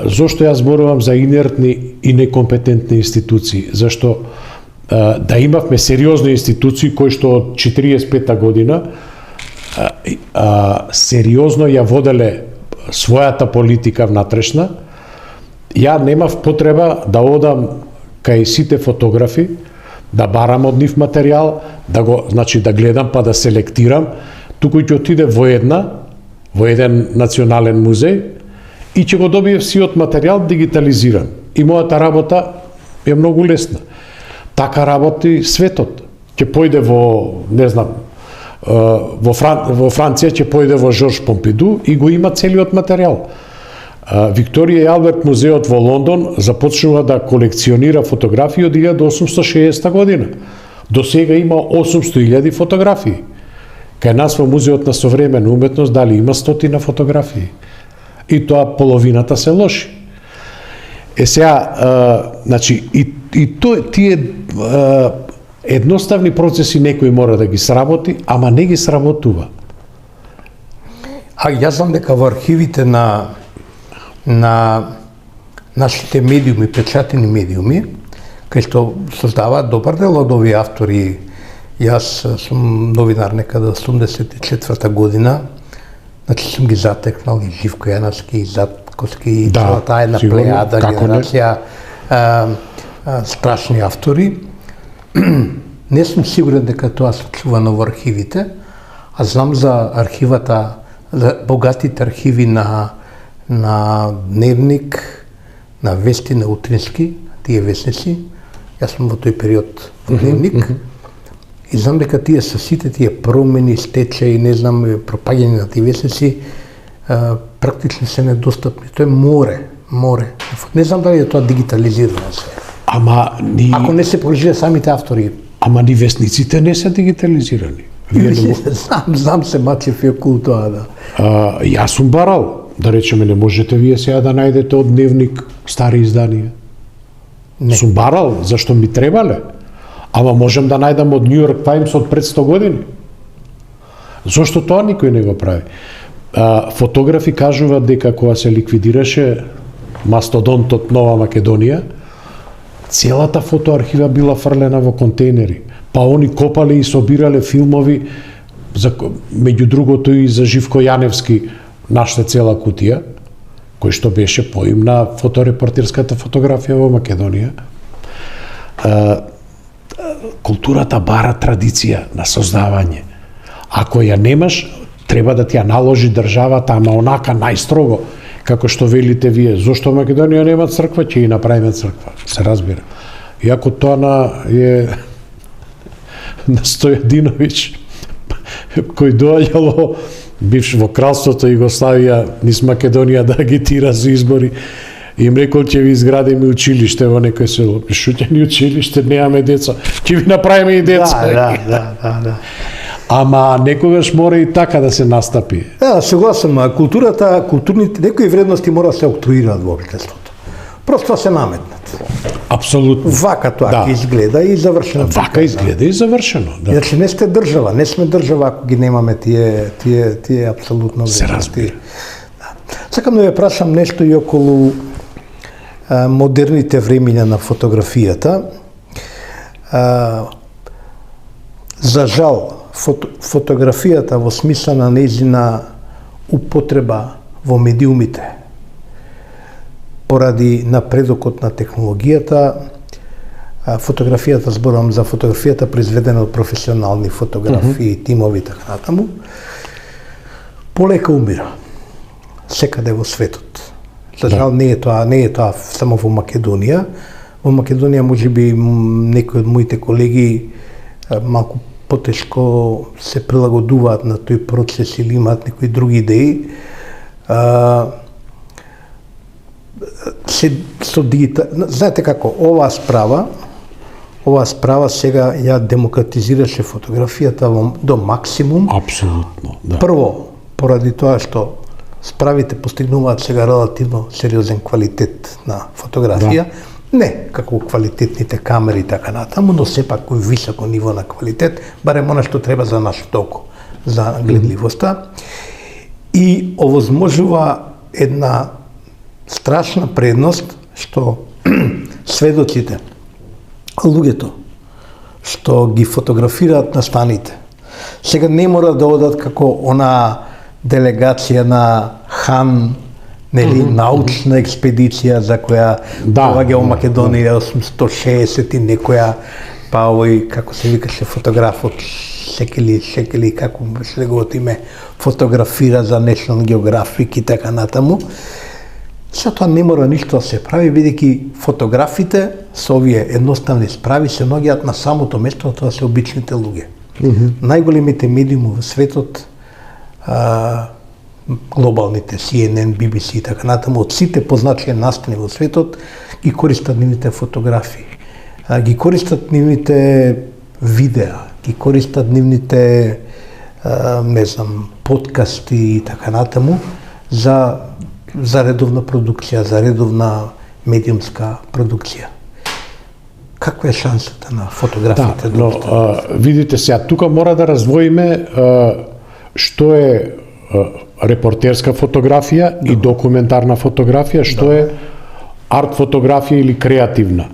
Зошто јас зборувам за инертни и некомпетентни институции? Зашто да имавме сериозни институции кои што од 45-та година сериозно ја воделе својата политика внатрешна, ја немав потреба да одам кај сите фотографи, да барам од нив материјал, да гледам па да селектирам, туку ќе отиде во еден национален музеј и ќе го добие сиот материјал дигитализиран. И мојата работа е многу лесна. Така работи светот. Ќе појде во Франција, ќе појде во Жорж Помпиду и го има целиот материјал. Викторија и Алберт музеот во Лондон започнува да колекционира фотографии од 1860 година. До сега има 800.000 фотографии. Кај нас во Музеот на современа уметност дали има 100 фотографии. И тоа половината се лоши. Сега, тие едноставни процеси некој мора да ги сработи, ама не ги сработува. Јас знам дека во архивите на нашите медиуми, печатени медиуми, кај што создаваат добар дел од овие автори. Јас сум новинар некаде 84-та година, сум ги затекнал и Живко Јаначки, и Затковски, и целата една плејада, генерација страшни автори. Не сум сигурен дека тоа се чувано во архивите, а знам за архивата, за богатите архиви на Дневник, на Вести, на Утрински, тие вестници. Јас сум во тој период во Дневник. И знам дека тие со сите тие промени, стечаи, не знам, пропаѓање на тие вестници, практично се недостапни. Тоа е море. Не знам дали е тоа дигитализирано се. Ама ни Ако не се погрижат самите автори. Ама ни весниците не се дигитализирани. Вие не Знам се Мачев и околу тоа, да. Јас сум барал, да речеме, не можете вие сега да најдете од Дневник стари изданија. Не. Сум барал, зашто ми требале. Ама можем да најдам од Нью Йорк Таймс од пред 100 години. Зошто тоа никој не го прави? Фотографи кажуваат дека кога се ликвидираше мастодонтот Нова Македонија, целата фотоархива била фрлена во контейнери. Па они копале и собирале филмови, меѓу другото и за Живко Јаневски, нашата цела кутија, кој што беше поим на фоторепортерската фотографија во Македонија. Културата бара традиција на создавање. Ако ја немаш, треба да ти ја наложи државата, ама онака најстрого, како што велите вие. Зошто Македонија нема црква, ќе и направиме црква, се разбира. Иако тоа е на Стојадиновиќ, кој доаѓало бивш во кралството Југославија низ Македонија да агитира за избори, им рекол ќе ви изградиме училиште во некој село. Шуќе ни училиште, немаме деца, ќе ви направиме и деца. Да. Ама некогаш мора и така да се настапи. Да, согласен, културните некои вредности мора да се октруираат во општеството. Просто се наметнат. Апсолутно. Вака тоа ќе изгледа и завршено. Вака изгледа и завршено, да. Иначе не сте држава, не сме држава ако ги немаме тие апсолутно вредности. Се разбира. Да. Сакам да ве прашам нешто и околу модерните времиња на фотографијата. За жал, фотографијата во смисла на нејзина употреба во медиумите, поради напредокот на технологијата, фотографијата, зборам за фотографијата произведена од професионални фотографи, тимови и така натаму, полека умира секаде во светот. За жал не е тоа само во Македонија. Во Македонија можеби некои од моите колеги малку потешко се прилагодуваат на тој процес или имаат некои други идеи. Знаете како, оваа справа сега ја демократизираше фотографијата до максимум. Апсолутно, да. Прво, поради тоа што справите постигнуваат сега релативно сериозен квалитет на фотографија. Да. Не како квалитетните камери и така натаму, но сепак кој високо ниво на квалитет, барем она што треба за нашето око, за гледливоста. И овозможува една страшна предност што сведоците, луѓето што ги фотографираат на станите, сега не мора да одат како она делегација на Хан, нели, научна експедиција за која доаѓа во Македонија 860 и некоја, па овој, како се викаше фотографот, Шекели, како беше неговото име, фотографира за National Geographic и така натаму. Се тоа не мора ништо да се прави, бидејќи фотографите со овие едноставни справи се наоѓаат на самото место, тоа се обичните луѓе. Најголемите медиуми во светот, глобалните, CNN, BBC и така натаму, од сите позначени настани во светот, ги користат нивните фотографии, ги користат нивните видеа, ги користат нивните, не знам, подкасти и така натаму, за редовна продукција, за редовна медиумска продукција. Каква е шансата на фотографите? Да, но видите сега, тука мора да раздвоиме што е репортерска фотографија и документарна фотографија, што е арт фотографија или креативна.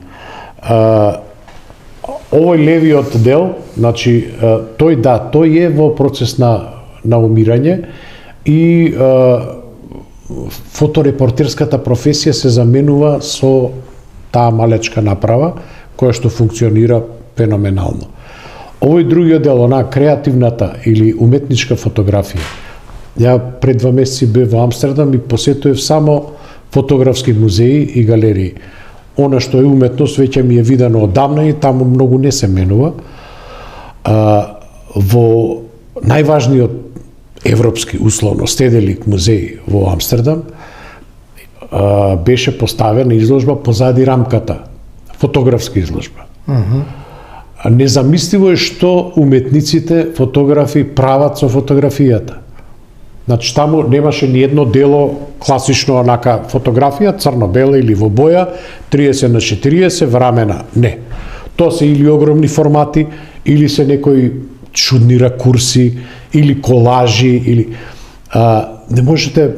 Овој левиот дел, значи, тој е во процес на умирање и фоторепортерската професија се заменува со таа малечка направа, која што функционира феноменално. Овој другиот дел, она креативната или уметничка фотографија, ја пред 2 месеци бев во Амстердам и посетував само фотографски музеи и галерии. Она што е уметност веќе ми е видено одамна и таму многу не се менува. Во најважниот европски условно Стеделик музеј во Амстердам беше поставена изложба позади рамката. фотографска изложба. Незамисливо е што уметниците, фотографи прават со фотографијата. Значи, таму немаше ни едно дело класично онака фотографија, црно-бела или во боја, 30x40, врамена. Не. Тоа се или огромни формати, или се некои чудни ракурси, или колажи, или... не можете...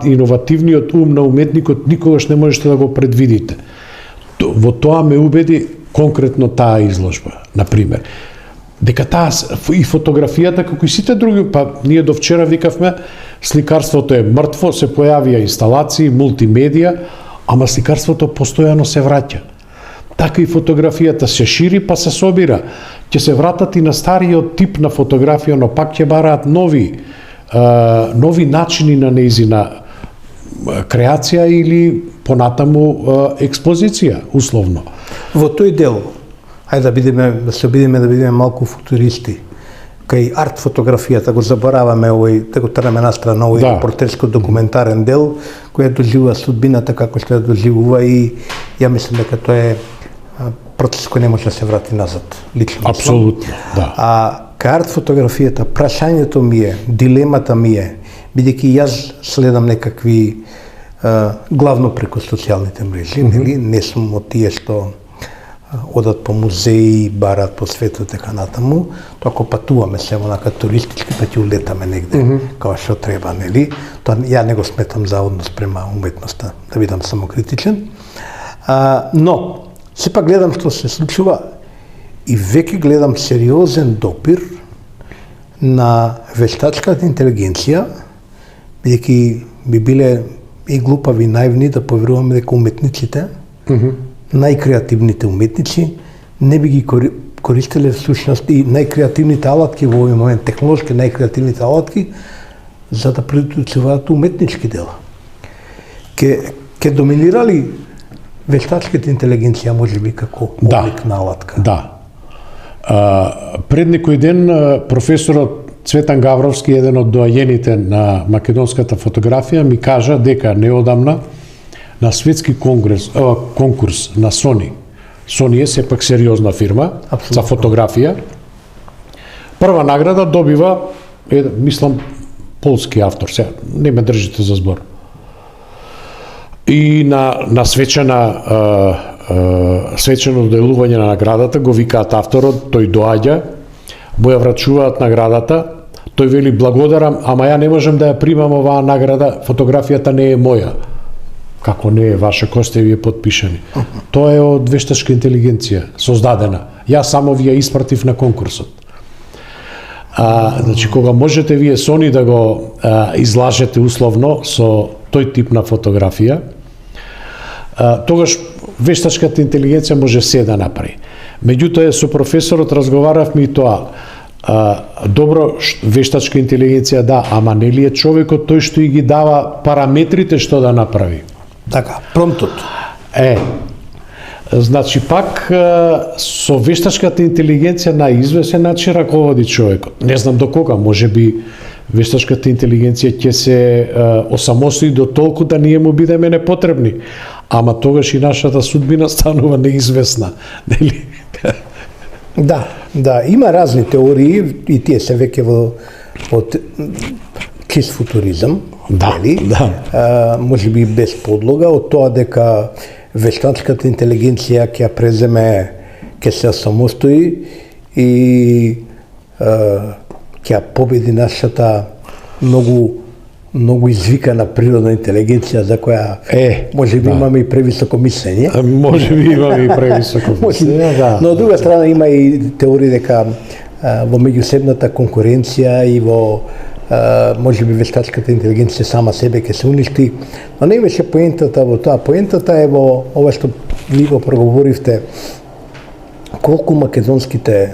иновативниот ум на уметникот никогаш не можете да го предвидите. Во тоа ме убеди конкретно таа изложба, например. Дека таа и фотографијата, како и сите други, па ние до вчера викавме, сликарството е мртво, се појавија инсталации, мултимедија, ама сликарството постојано се враќа. Така и фотографијата се шири, па се собира. Ќе се вратат и на стариот тип на фотографија, но пак ќе бараат нови начини на нејзина креација или понатаму експозиција, условно. Во тој дел, ајде да се обидиме да бидеме малку футуристи, кај арт фотографијата го забораваме овој, да го трнеме настрана овој портретско-документарен дел, кој доживува судбината како што ја доживува и ја мислам дека тоа е процес кој не може да се врати назад, лично. Апсолутно, да. Кај арт фотографијата, прашањето ми е, дилемата ми е, бидејќи јас следам некакви главно преку социјалните мрежи, нели? Не сум од тие што одат по музеи, барат по светот така натаму, тоа ако патуваме се онака туристички, па ќе улетаме негде, како што треба, нели? Тоа ја не го сметам за однос према уметноста, да бидам самокритичен. Но сепак гледам што се случува и веќе гледам сериозен допир на вештачката интелигенција, бидејќи би биле и глупави и наивни да поверуваме дека уметниците, најкреативните уметници, не би ги користеле всушност и најкреативните алатки во овој момент, технолошки најкреативните алатки, за да продуцираат уметнички дела. Ке доминирали вештачката интелигенција, може би, како облик на алатка? Да. Пред некој ден професорот Цветан Гавровски, еден од доајените на македонската фотографија, ми кажа дека неодамна на светски конкурс на Sony. Sony е сепак сериозна фирма за фотографија. Прва награда добива, мислам, полски автор, сега не ме држите за збор. И на свечено доделување на наградата го викаат авторот, тој доаѓа, му ја врачуваат наградата, тој вели благодарам, ама ја не можам да ја примам оваа награда, фотографијата не е моја. Како не е ваша, кој сте вие подпишани? Тоа е од вештачка интелигенција, создадена. Ја само ви ја испратив на конкурсот. Значи, кога можете вие Sony да го излажете условно со тој тип на фотографија, тогаш вештачката интелигенција може се да направи. Меѓутоа, со професорот разговаравме и тоа. Добро, вештачка интелигенција да, ама нели е човекот тој што и ги дава параметрите што да направи? Така, промптот. Значи пак со вештачката интелигенција на извесен начин раководи човекот. Не знам до кога, може би вештачката интелигенција ќе се осамостои до толку да ние му бидеме непотребни. Ама тогаш и нашата судбина станува неизвестна, нели? Да, има разни теории и тие се веќе во чист футуризам, нели? Може би без подлога, од тоа дека вештачката интелигенција ќе ја преземе, ќе се самостои и ќе ја победи нашата многу извикана природна интелигенција за која може би имаме и превисоко мислење. Може би имаме и превисоко мислење, да. Но од друга страна има и теории дека во меѓусебната конкуренција и во може би вештачката интелигенција сама себе ќе се уништи, но не беше поентата во тоа. Поентата е во ова што ви го проговоривте, колку македонските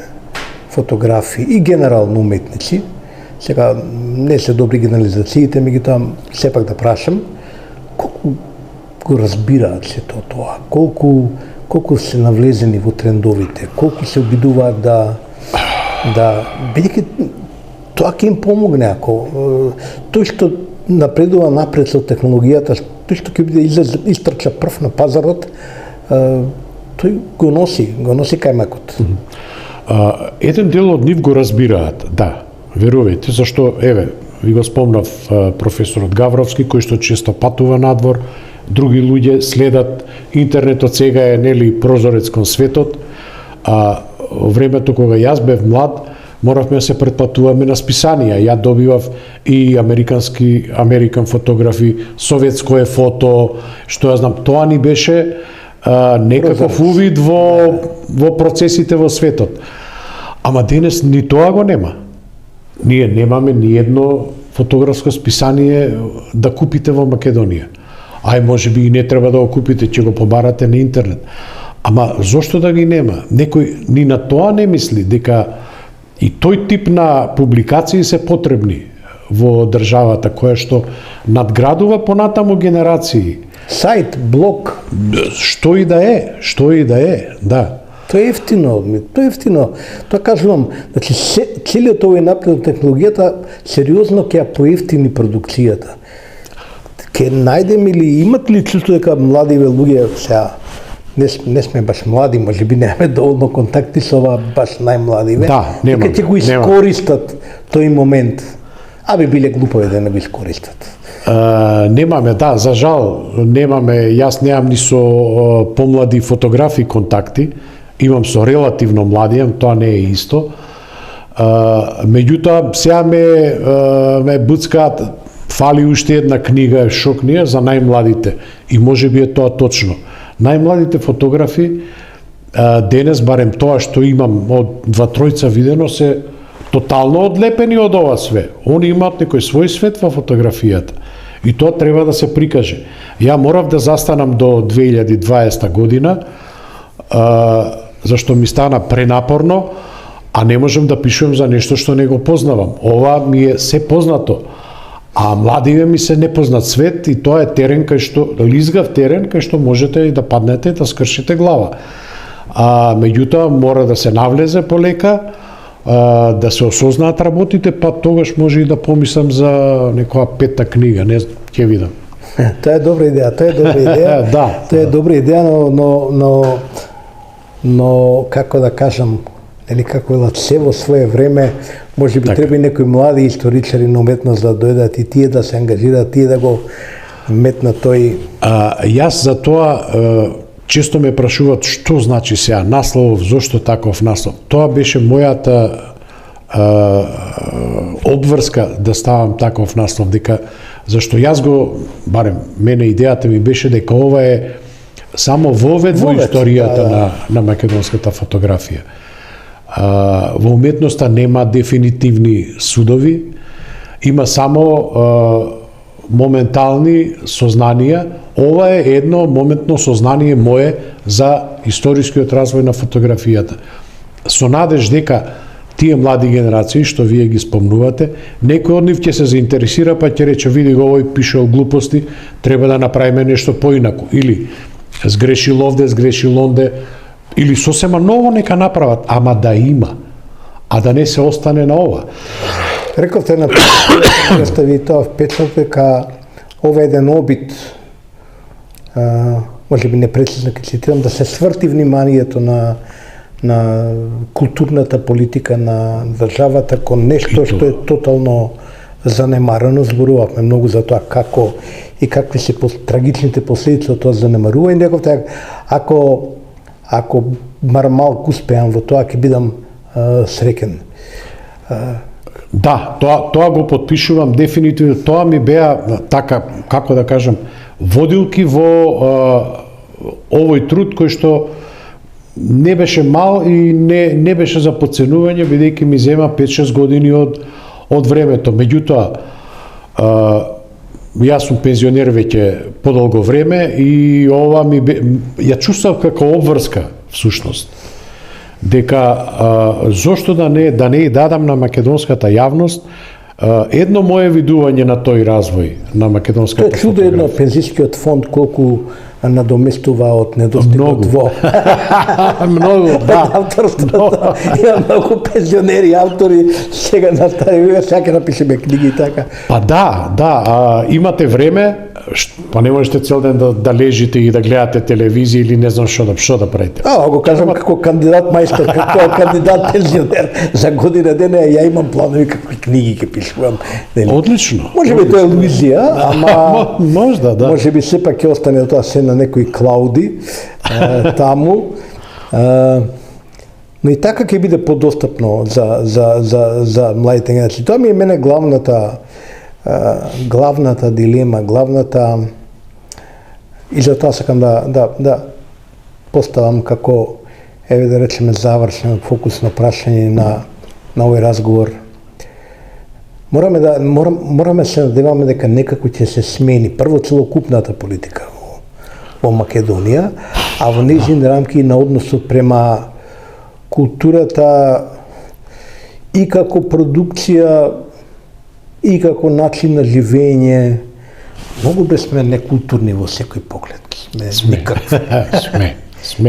фотографи и генерално уметници, сега не се добри генерализациите, меѓутоа сепак да прашам, колку го разбираат сето тоа, колку се навлезени во трендовите, колку се обидуваат да бидејќи тоа ќе им помогне ако тој што напредува напред со технологијата, тој што ќе биде истрча прв на пазарот, тој го носи кајмакот. Еден дел од нив го разбираат, да, верувајте, зашто, еве, ви го спомнав професорот Гавровски, кој што често патува надвор, други луѓе следат интернетот, сега е нели прозорец кон светот, а времето кога јас бев млад, моравме да се претплатуваме на списанија. Ја добивав и американ фотографи, советско е фото, што ја знам, тоа ни беше некаков увид во процесите во светот. Ама денес ни тоа го нема. Ние немаме ни едно фотографско списание да купите во Македонија. Може би и не треба да го купите, ќе го побарате на интернет. Ама зошто да ги нема? Некој ни на тоа не мисли, дека и тој тип на публикации се потребни во државата, која што надградува понатаму генерации. Сайт, блог. Што и да е, да. Тоа е ефтино. Тоа кажувам, значи целиот овој напред од технологијата сериозно ќе ја поевтини продукцијата. Ке најдем или имат ли чувство дека младиве луѓе сега не сме баш млади, може би немаме доволно контакти со ова баш најмладиве, дека ќе го искористат тој момент. Би биле глупови да не го искористат. Немаме, да, за жал, немаме, јас немам ни со помлади фотографи контакти, имам со релативно млади, тоа не е исто. Меѓутоа, сега ме буцкаат, фали уште една книга, шокнија, за најмладите. И може би е тоа точно. Најмладите фотографи, денес, барем тоа што имам од 2-3 видено, се тотално одлепени од ова све. Они имаат некој свој свет во фотографијата. И тоа треба да се прикаже. Ја морав да застанам до 2020 година, зашто ми стана пренапорно, а не можам да пишувам за нешто што не го познавам. Ова ми е се познато. А младиве ми се непознат свет и тоа е терен кај што, лизгав терен кај што можете и да паднете и да скршите глава. Меѓутоа мора да се навлезе полека, да се осознаат работите, па тогаш може и да помислам за некоја 5-та книга, не ќе видам. Тоа е добра идеја, Да. Тоа е добра идеја, но како да кажам, или како велат, се во свое време, може би треба и некои млади историчари на уметност да дојдат и тие да се ангажираат, тие да го метнат тој. Јас за тоа често ме прашуваат што значи сега наслов, зошто таков наслов. Тоа беше мојата обврска да ставам таков наслов, дека зашто јас го, барем мене идејата ми беше дека ова е само вовед во историјата на македонската фотографија. Во уметноста нема дефинитивни судови, има само моментални сознанија. Ова е едно моментно сознание мое за историскиот развој на фотографијата. Со надеж дека тие млади генерации што вие ги спомнувате, некој од нив ќе се заинтересира, па ќе рече, види го, овој пишел глупости, треба да направиме нешто поинаку. Или сгрешил овде, сгрешил онде, или сосема ново нека направат, ама да има, а да не се остане на ова. Рековте на да стави тоа впечаток дека ова е еден обид, може би непрецизно ќе цитирам, да се сврти вниманието на културната политика на државата кон нешто што е тотално занемарено. Зборувавме многу за тоа како и какви се трагичните последици од тоа занемарување. Рековте, ако бар малку успеам во тоа, ќе бидам среќен. Да, тоа го потпишувам дефинитивно. Тоа ми беа така, како да кажам, водилки во овој труд кој што не беше мал и не беше за подценување, бидејќи ми зема 5-6 години од времето. Меѓутоа, јас сум пензионер веќе подолго време и ова ја чувствав како обврска всушност. Дека зошто да не дадам на македонската јавност едно мое видување на тој развој на македонската фотографија. Тоа е чудо едно пензискиот фонд колку надоместува од недостигот во многу, да. Авторството. Има многу пензионери автори, сега на стари, сега ќе напишеме книги и така. Па да, имате време, па не можете цел ден да лежите и да гледате телевизија или не знам што да правите. Го кажам како кандидат мајстор, како кандидат пензионер за година дена, ја имам планови какви книги ќе пишувам. Одлично. Може би тоа е илузија, ама можда, да. Може би сепак ќе остане тоа се на некои клауди таму. Но и така ќе биде подостапно за младите генерации. Тоа ми е мене главната дилема, и за тоа сакам да поставам како, еве да речеме, завршен фокусно прашање на овој разговор. Мораме се надеваме дека некако ќе се смени прво целокупната политика во Македонија, а во нејзин рамки на односот према културата и како продукција и како начин на живење. Многу бе сме некултурни во секој поглед. Сме.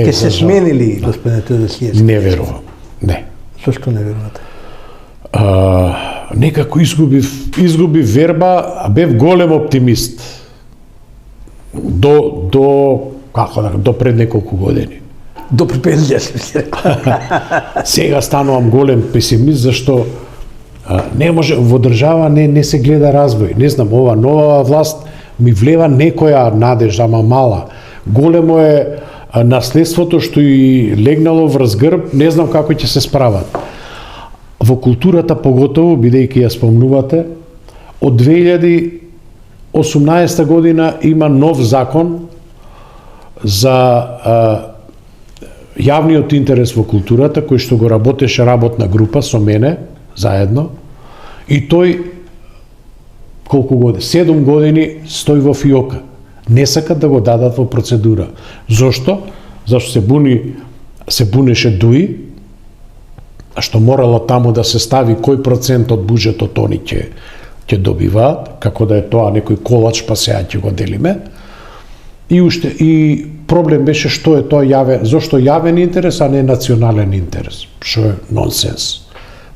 Ке се сменили, господине Теодосиевски? Не верувам. Не. Зошто не верувате? Некако изгуби верба, а бев голем оптимист. До пред неколку години. До пензија се рекла. Сега станувам голем песимист, зашто не може, во држава не се гледа развој. Не знам, ова нова власт ми влева некоја надежда, ама мала. Големо е наследството што и легнало врз грб, не знам како ќе се справат. Во културата поготово, бидејќи ја спомнувате, од 2018 година има нов закон за јавниот интерес во културата, кој што го работеше работна група со мене, заедно, и тој колку години? 7 години стои во фиока. Не сакат да го дадат во процедура. Зошто? Зашто се бунеше ДУИ, а што морало таму да се стави кој процент од буџетот они ќе добиваат, како да е тоа некој колач, па сега ќе го делиме. И проблем беше што е тоа зошто јавен интерес, а не национален интерес, што е нонсенс.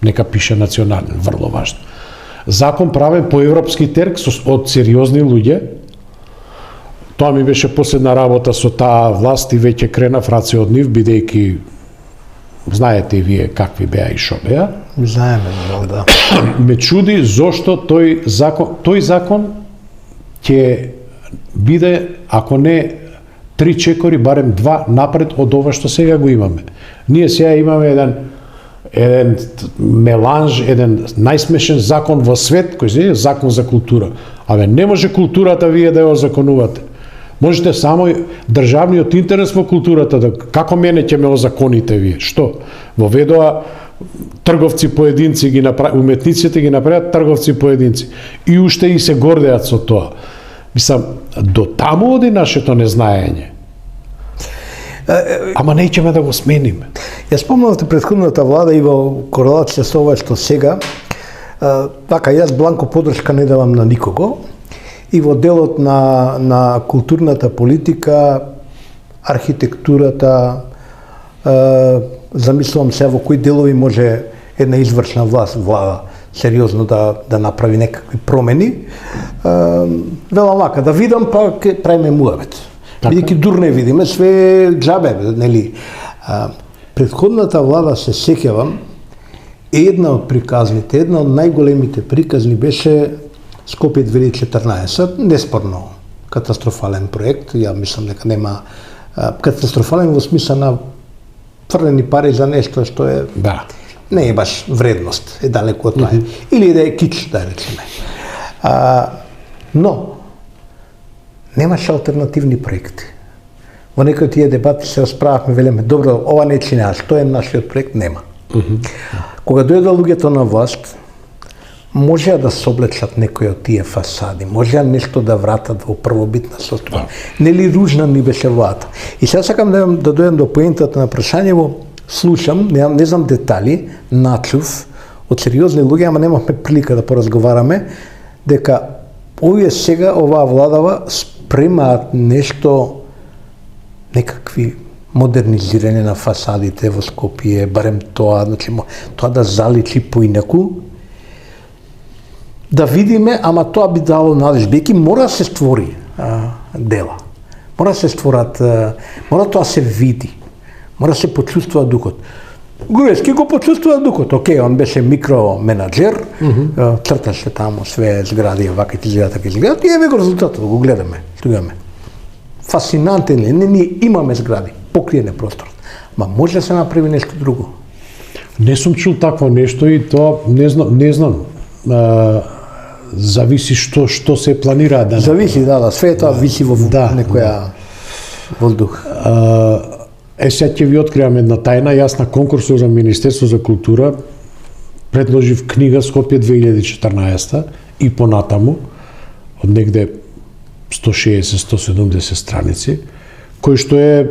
Нека пише национален, врло важно. Закон правен по европски терк од сериозни луѓе. Тоа ми беше последна работа со таа власт и веќе кренав раце од нив, бидејќи знаете и вие какви беа и шо беа. Знаеме, да. Ме чуди зошто тој закон ќе биде, ако не 3 чекори, барем 2 напред од ова што сега го имаме. Ние сега имаме еден меланж, еден најсмешен закон во свет, кој се закон за култура. Не може културата вие да ја озаконувате. Можете само државниот интерес во културата, како мене ќе ме озаконите вие? Што? Воведоа трговци поединци ги направи, уметниците ги направат трговци поединци. И уште и се гордеат со тоа. Мислам, до таму оди нашето незнаење. Ама не ćemo да го смениме. Ја спомнавте претходната влада и во корелација со ова што сега, така, јас бланко подршка не давам на никого, и во делот на културната политика, архитектурата, замислувам се во кои делови може една извршна влада сериозно да направи некакви промени. Велам вака, да видам, па ќе правиме муавет. Бидејќи дур не видиме, све џабе, нели? Претходната влада, се сеќавам, една од приказните, една од најголемите приказни беше Скопје 2014, неспорно катастрофален проект. Ја мислам дека нема катастрофален во смисла на фрлени пари за нешто што е не е баш вредност, е далеку од тоа. Или да е кич, да речеме. Но немаше алтернативни проекти. Во некои тие дебати се расправавме, велеме, добро, ова не чинеа, што е нашиот проект? Нема. Кога дојде луѓето на власт, можеа да соблечат некои од тие фасади, можеа нешто да вратат во првобитна состојба. Нели ружна ни беше владата. И сега сакам да дојдам до поентата на прашањево, слушам, не знам детали, начув од сериозни луѓе, ама немавме прилика да поразговараме, дека овие сега, оваа владава, спремаат нешто, некакви модернизирање на фасадите во Скопје, барем тоа, значи, тоа да заличи поинаку, да видиме, ама тоа би дало надеж, бидејќи мора да се створи дела. Мора се створат, мора тоа се види, мора се почувствува духот. Груевски го почувствува духот. Океј, он беше микроменаџер, црташе таму све згради, вака ќе изгледат, така изгледат, и еве го резултатот, го гледаме, стигаме. Фасинантен е, ние имаме згради, покриене простор. Ма може да се направи нешто друго? Не сум чул такво нешто и тоа не знам. Зависи што се планира да. Зависи, да, све тоа виси во некоја воздух. Сега ќе ви откривам една тајна. Јас на конкурсот за Министерство за култура предложив книга Скопје 2014 и понатаму, од негде 160-170 страници, кој што е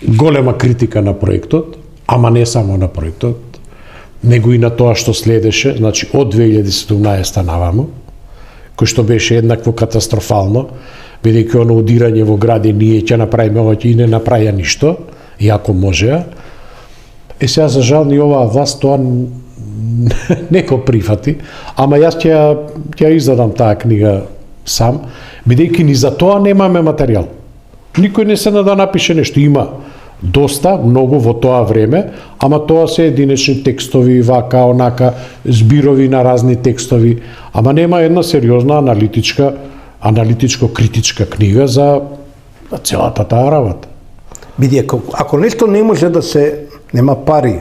голема критика на проектот, ама не само на проектот, него и на тоа што следеше, значи од 2017 наваму, кој што беше еднакво катастрофално, бидејќи оно удирање во гради ние ќе направиме ова и не направија ништо, иако можеа. Сега за жал ни оваа власт тоа не го прифати, ама јас ќе издадам таа книга сам, бидејќи ни за тоа немаме материјал. Никој не се да напише нешто, има доста, многу во тоа време, ама тоа се единечни текстови, вака, онака, збирови на разни текстови, ама нема една сериозна аналитичко-критичка книга за целата таа работа. Бидејќи ако нешто не може да се, нема пари,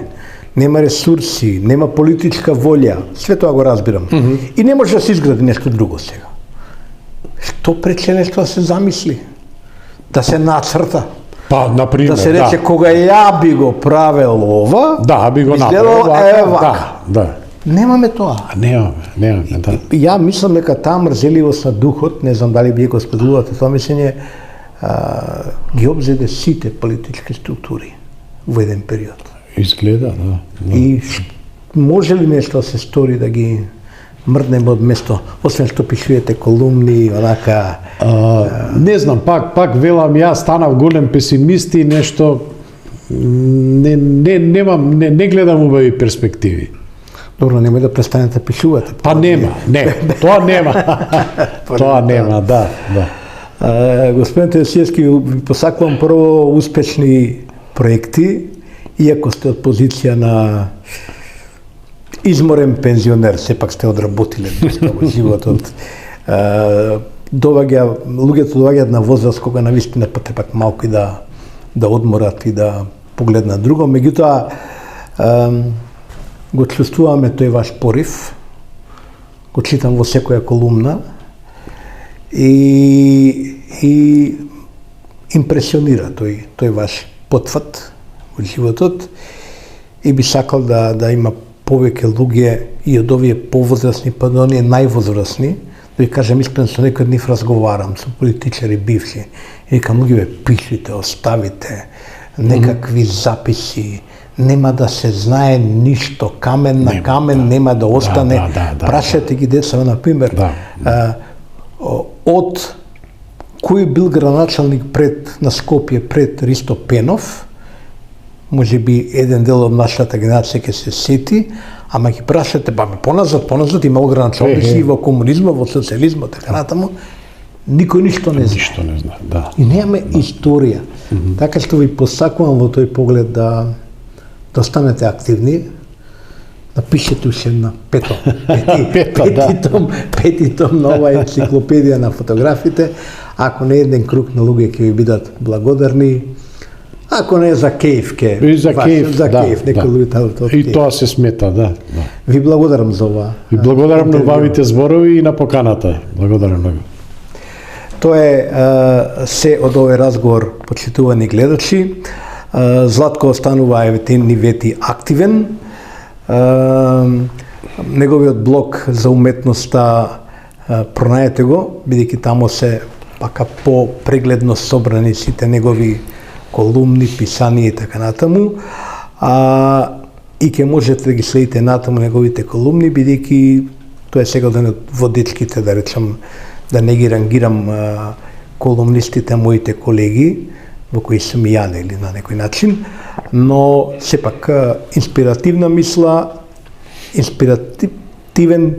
нема ресурси, нема политичка волја, све тоа го разбирам, и не може да се изгради нешто друго сега. Што прече нешто да се замисли? Да се нацрта? Па, например, да се рече, кога ја би го правел ова, би го направил вака. Да. Немаме тоа. Немаме, да. Ја мислам дека таа мрзеливост на духот, не знам дали вие го споделувате тоа мислење, ги обзеде сите политички структури во еден период. Изгледа, да. И може ли нешто да се стори да ги мрднеме од место, освен што пишувате колумни, онака... Не знам, пак велам, јас станав голем песимист и нешто не гледам убави перспективи. Добро, нема да престанете да пишувате. Па нема, тоа нема. Тоа нема, да. Господин Теодосиевски, ви посакувам прво успешни проекти, иако сте од позиција на изморен пензионер, сепак сте одработиле доста во животот. Луѓето доаѓаат на возраст кога навистина потребат малку и да одморат и да погледнат друго. Меѓутоа, го чувствуваме тој ваш порив, го читам во секоја колумна и импресионира тој ваш потфат во животот и би сакал да има повеќе луѓе и од овие повозрасни, па до оние највозрасни, да ви кажам искрено, со некој од нив разговарам, со политичари бивши, и викам, луѓе, пишите, оставите некакви записи, нема да се знае ништо, камен на камен нема да остане. Прашете ги деца, например, од кој бил градоначалник на Скопје пред Ристо Пенов, може би еден дел од нашата генерација ќе се сети, ама ги прашате, поназад имало градоначалници и во комунизма, во социализмот, така натаму, никој ништо не знае. Ништо не знае, да. И немаме историја. Така што ви посакувам во тој поглед да станете активни, напишете уште на пети том на оваа енциклопедија на фотографите. Ако не еден круг на луѓе ќе ви бидат благодарни. Ако не за кејф некој луѓе. И тоа се смета, да. Ви благодарам за ова. Ви благодарам на убавите зборови и на поканата. Благодарам многу. Тоа е се од овој разговор, почитувани гледачи. Златко останува ни вети активен. Неговиот блог за уметноста пронајете го, бидејќи таму се пака попрегледно собрани сите негови колумни, писанија и така натаму. И ќе можете да ги следите натаму неговите колумни, бидејќи тоа е сега еден од водичките, да речам, да не ги рангирам колумнистите, моите колеги, во кои сум и ја, или на некој начин, но сепак инспиративна мисла, инспиративен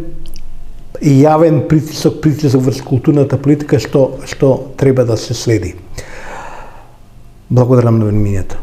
и јавен притисок врз културната политика што треба да се следи. Благодарам на вниманието.